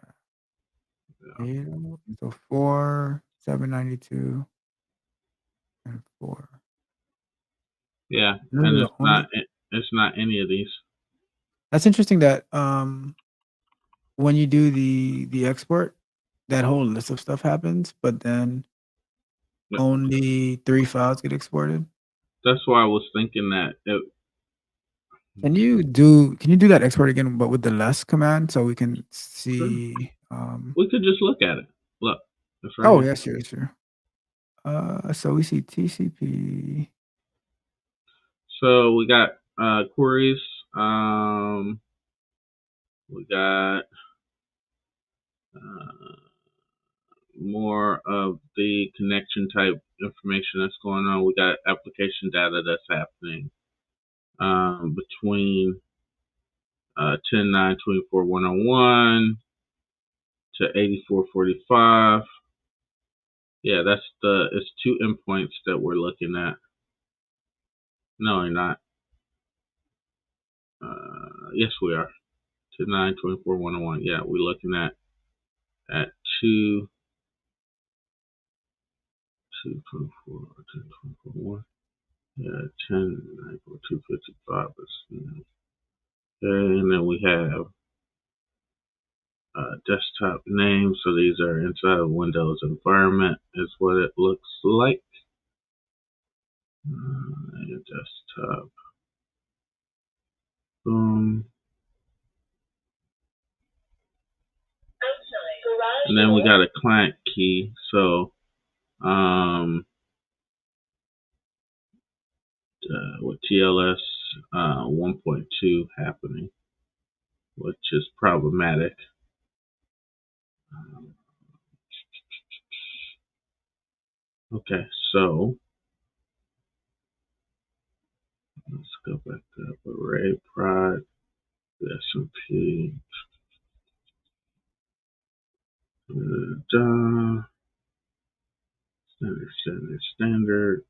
So 4, 792, and 4. Yeah, Those and are the only. it's not any of these. That's interesting that when you do the export, that whole list of stuff happens, but then But only 3 files get exported. that's why I was thinking that Can you do that export again, but with the less command so we can see? we could just look at it. Look, it's right Oh, here. yeah, sure. So we see TCP. So we got queries. We got more of the connection type information that's going on. We got application data that's happening between 10.9.24.101 to 84.45. Yeah, it's 2 endpoints that we're looking at. No, we're not. Yes, we are. 10.9.24.101. Yeah, we're looking at 2, 2.24, 10.24.1. Yeah, 10.9.255. And then we have desktop name. So these are inside of Windows environment is what it looks like. Desktop. Boom. And then we got a client key. So with TLS 1.2 happening, which is problematic. Okay, so let's go back up. Array prod, SMP. Standard.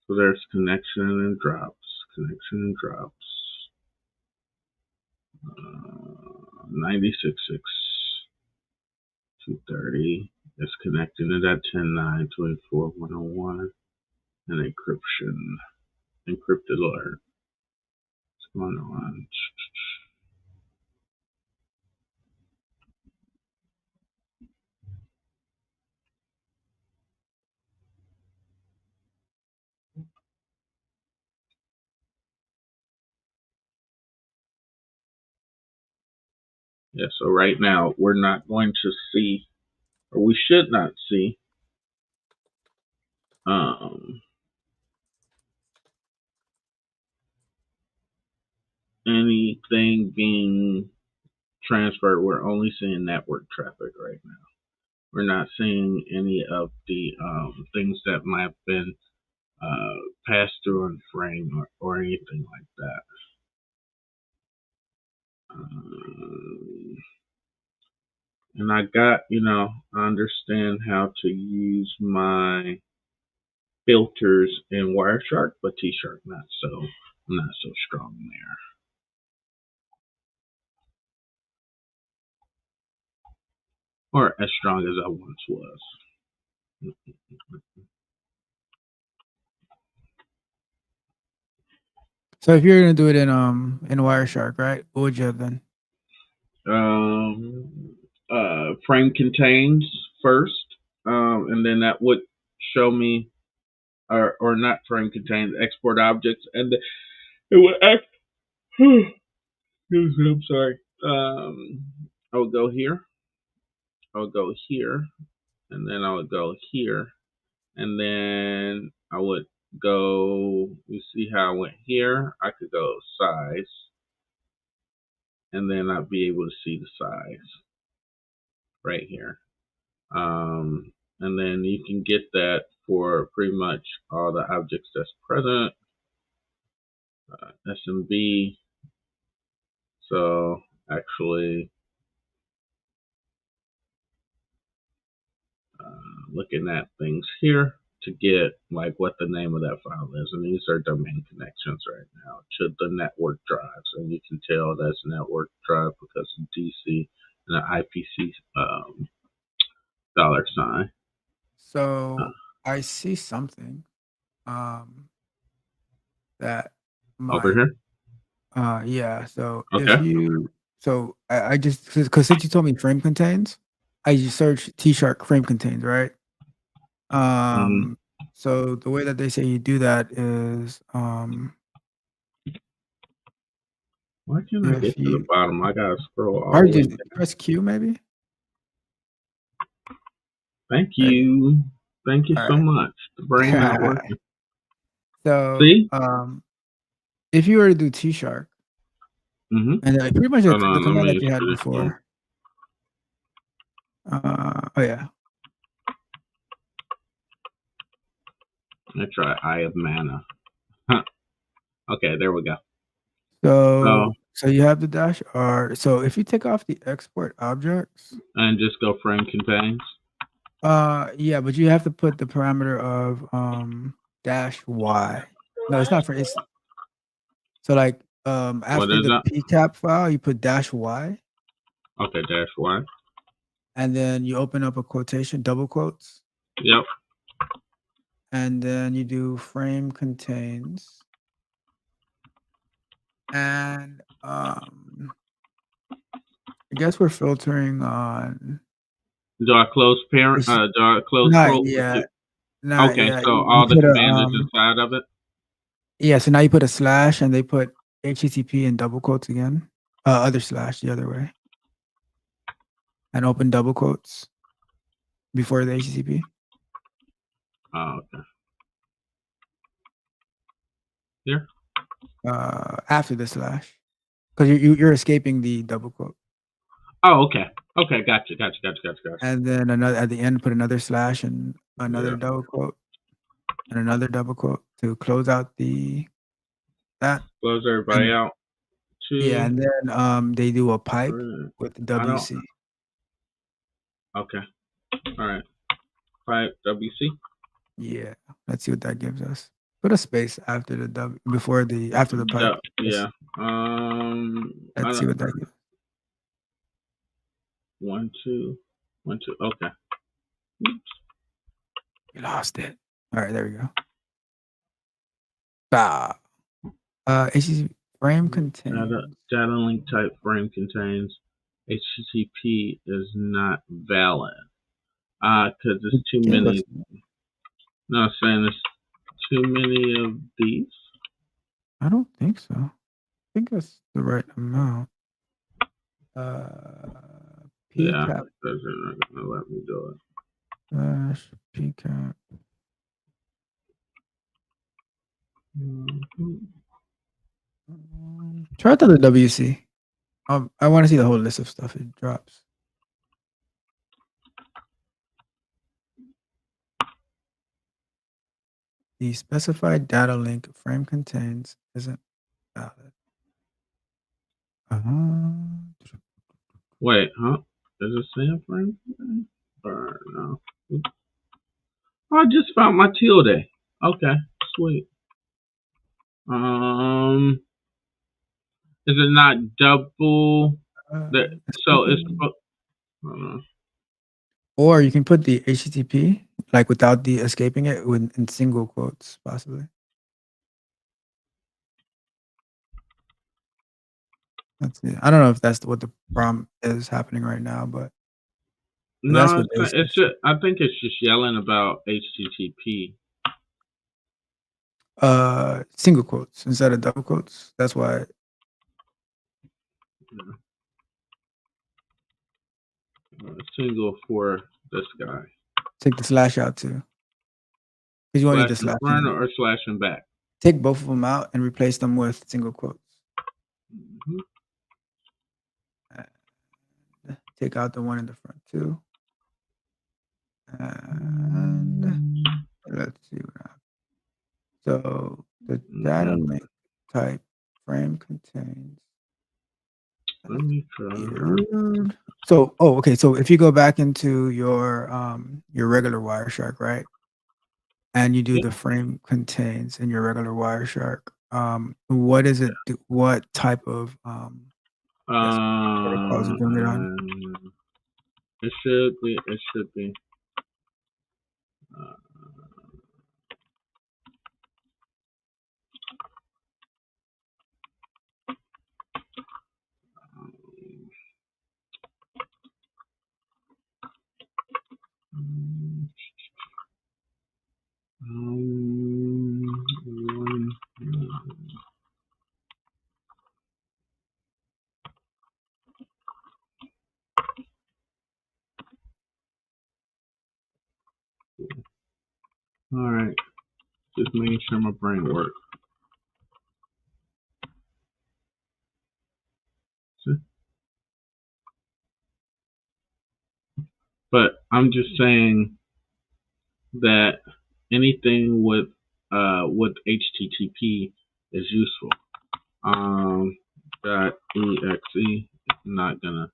So there's connection and drops. 96.6. 230 is connecting to that 10.9.24.101 and encrypted alert. What's going on? Yeah, so right now we're not going to see, or we should not see, anything being transferred. We're only seeing network traffic right now. We're not seeing any of the things that might have been passed through on frame or anything like that. And I understand how to use my filters in Wireshark, but T-Shark I'm not so strong there. Or as strong as I once was. So if you're gonna do it in Wireshark, right? What would you have then? Frame contains first, and then that would show me, or not frame contains, export objects, and it would act. I'm sorry. I would go here. I would go here, and then I would go here, and then I would go, you see how I went here? I could go size, and then I'd be able to see the size right here. And then you can get that for pretty much all the objects that's present. SMB. So actually, looking at things here to get like what the name of that file is, and these are domain connections right now to the network drives, and you can tell that's network drive because of DC and the IPC $sign. So I see something that Over might here. yeah. So if Okay. you I just because since you told me frame contains, I just searched T-Shark frame contains, right? Mm-hmm. So the way that they say you do that is Why can't I if get to the you bottom? I gotta scroll all or the you way just down. press Q maybe. Thank There you you. Thank you go. All so much. The brain not right. working. So See? if you were to do T-Shark Mm-hmm. and pretty much Hold the on, let command that me you had finish one. before. Oh yeah. I try Eye of Mana. Huh. Okay, there we go. So, So you have the dash R. So if you take off the export objects, and just go frame contains. yeah, but you have to put the parameter of dash Y. No, it's not for it's so like What after is the that? pcap file, you put dash Y Okay, dash Y. and then you open up a quotation, double quotes, Yep. and then you do frame contains. And I guess we're filtering on Do I close parent? it's Do I close not quote? yet. Not Okay, yet. so You all the put a command is inside of it. yeah, so now you put a slash and they put HTTP in double quotes again. Other slash the other way. And open double quotes before the HTTP. Oh, okay. Here. After the slash. Because you're escaping the double quote. Oh, okay. Okay, gotcha. And then another at the end put another slash and Yeah. another double quote and another double quote to close out that. Close everybody And out. yeah, 2, and then they do a pipe 3. with the I don't. WC. Okay. All right. 5 WC. Yeah. Let's see what that gives us. Put a space after the W before the after the pipe. Yeah. I Let's see don't. what that gives. 1, 2, 1, 2. Okay. You lost it. All right, there we go. Ah. HTTP frame Data, contains. data link type frame contains HTTP is not valid. Because It there's too gave us. many. No, I'm saying there's too many of these. I don't think so. I think that's the right amount. Yeah, PCAP because they're not gonna let me do it. slash PCAP. Try out the WC. I want to see the whole list of stuff it drops. The specified data link frame contains isn't valid. Wait, huh? Is it saying frame? Or no? Oh, I just found my tilde. Okay, sweet. Is it not double? That so it's. Or you can put the HTTP like without the escaping it in single quotes, possibly. That's it. I don't know if that's what the problem is happening right now, but that's No, what they it's said. just. I think it's just yelling about HTTP. Single quotes instead of double quotes. That's why. Single for this guy. Take the slash out too. because you won't need the Slash in slash front anymore. or slash in back? Take both of them out and replace them with single quotes. Mhm. And take out the one in the front too. And let's see what happens. So the data Okay. link type frame contains. Let me try. Weird. So, okay. So if you go back into your regular Wireshark, right, and you do Yeah. the frame contains in your regular Wireshark, what is it? What type of yes, protocols are doing it on? It should be. It should be. One, all right. Just making sure my brain works. But I'm just saying that anything with HTTP is useful. .exe not gonna.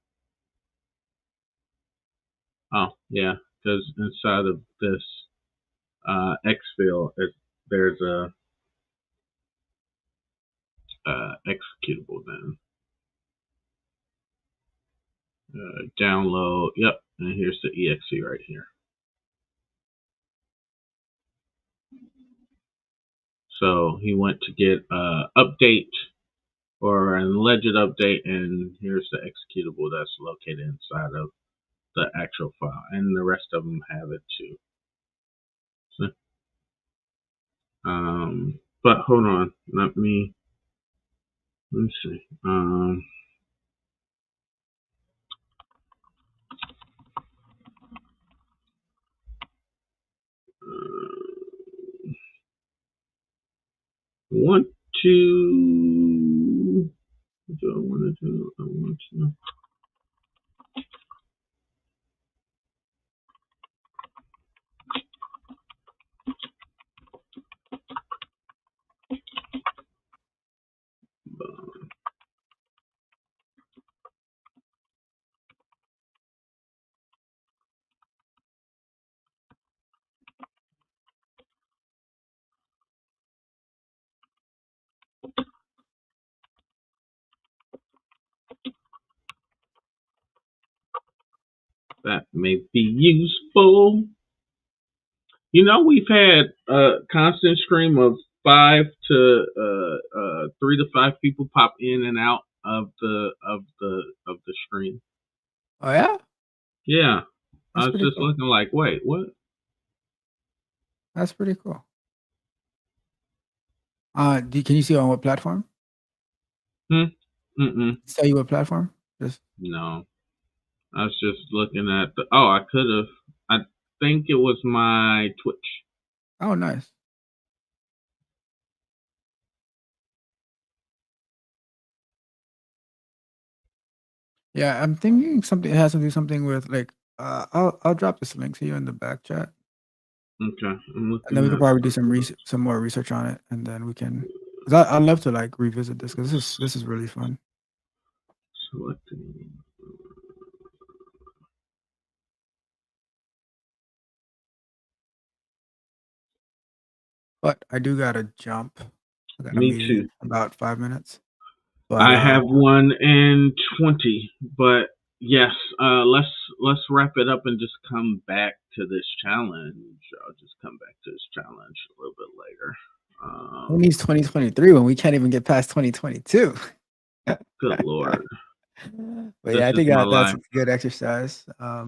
Oh yeah, because inside of this X field, there's a executable then. Download. Yep, and here's the exe right here. So he went to get update or an alleged update, and here's the executable that's located inside of the actual file, and the rest of them have it too. So, but hold on, let me see. Want to? What do I want to do? I want to. That may be useful. You know, we've had a constant stream of 3 to 5 people pop in and out of the stream. Oh yeah, Yeah, I that's was pretty just cool. looking like, wait, what? That's pretty cool. Can you see on what platform? Tell you what platform? Just No, I was just looking at the. Oh, I could have. I think it was my Twitch. oh, nice. Yeah, I'm thinking something it has to do something with like I'll drop this link to you in the back chat, Okay, I'm and then looking we could at probably do some more research on it, and then we can. Cause I'd love to like revisit this because this is really fun. selecting. But I do gotta jump. I got a Me meeting too. in about 5 minutes. But I have one in 20, but yes, let's wrap it up and just come back to this challenge. I'll just come back to this challenge a little bit later. who needs 2023 when we can't even get past 2022? Good Lord, But this yeah, I is think my that's life. a good exercise. All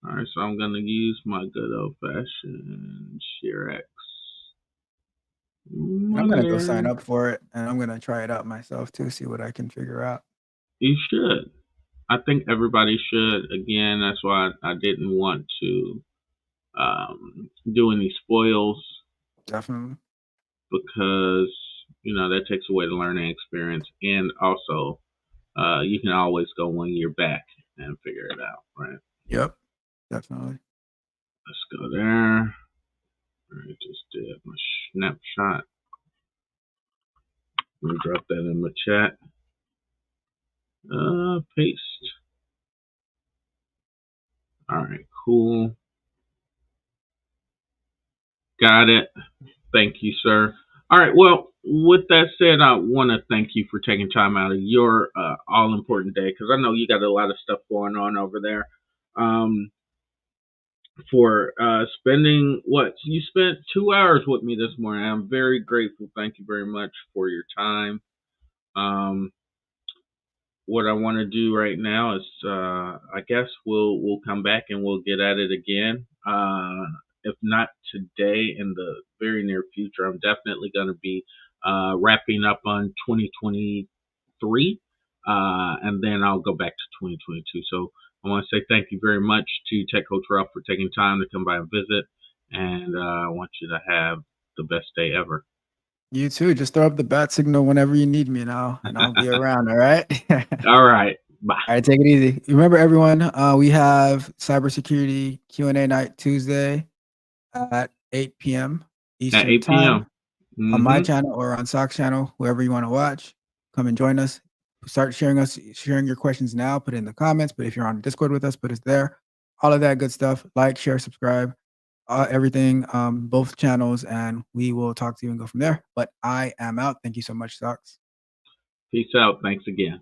right, so I'm gonna use my good old fashioned ShareX. I'm gonna go sign up for it, and I'm gonna try it out myself too, see what I can figure out. You should. I think everybody should. Again, that's why I didn't want to do any spoils, Definitely. because that takes away the learning experience, and also you can always go 1 year back and figure it out, right? Yep. Definitely. Let's go there. I just did my snapshot. Let me drop that in my chat. Paste. All right, cool. Got it. Thank you, sir. All right. Well, with that said, I want to thank you for taking time out of your all important day, because I know you got a lot of stuff going on over there. For spending what you spent 2 hours with me this morning. I'm very grateful. Thank you very much for your time. What I want to do right now is, I guess we'll come back and we'll get at it again. If not today, in the very near future, I'm definitely going to be wrapping up on 2023, and then I'll go back to 2022. So I want to say thank you very much to Tech Coach Ralph for taking time to come by and visit, and I want you to have the best day ever. You too. Just throw up the bat signal whenever you need me, and I'll be around. All right. All right. Bye. All right. Take it easy. Remember, everyone. We have cybersecurity Q&A night Tuesday at 8 p.m. At Eastern 8 time p.m. on my channel or on Sock's channel, whoever you want to watch. Come and join us. Start sharing your questions now. Put it in the comments. But if you're on Discord with us, put it there. All of that good stuff. Like, share, subscribe. Everything, both channels, and we will talk to you and go from there. But I am out. Thank you so much, Socks. Peace out. Thanks again.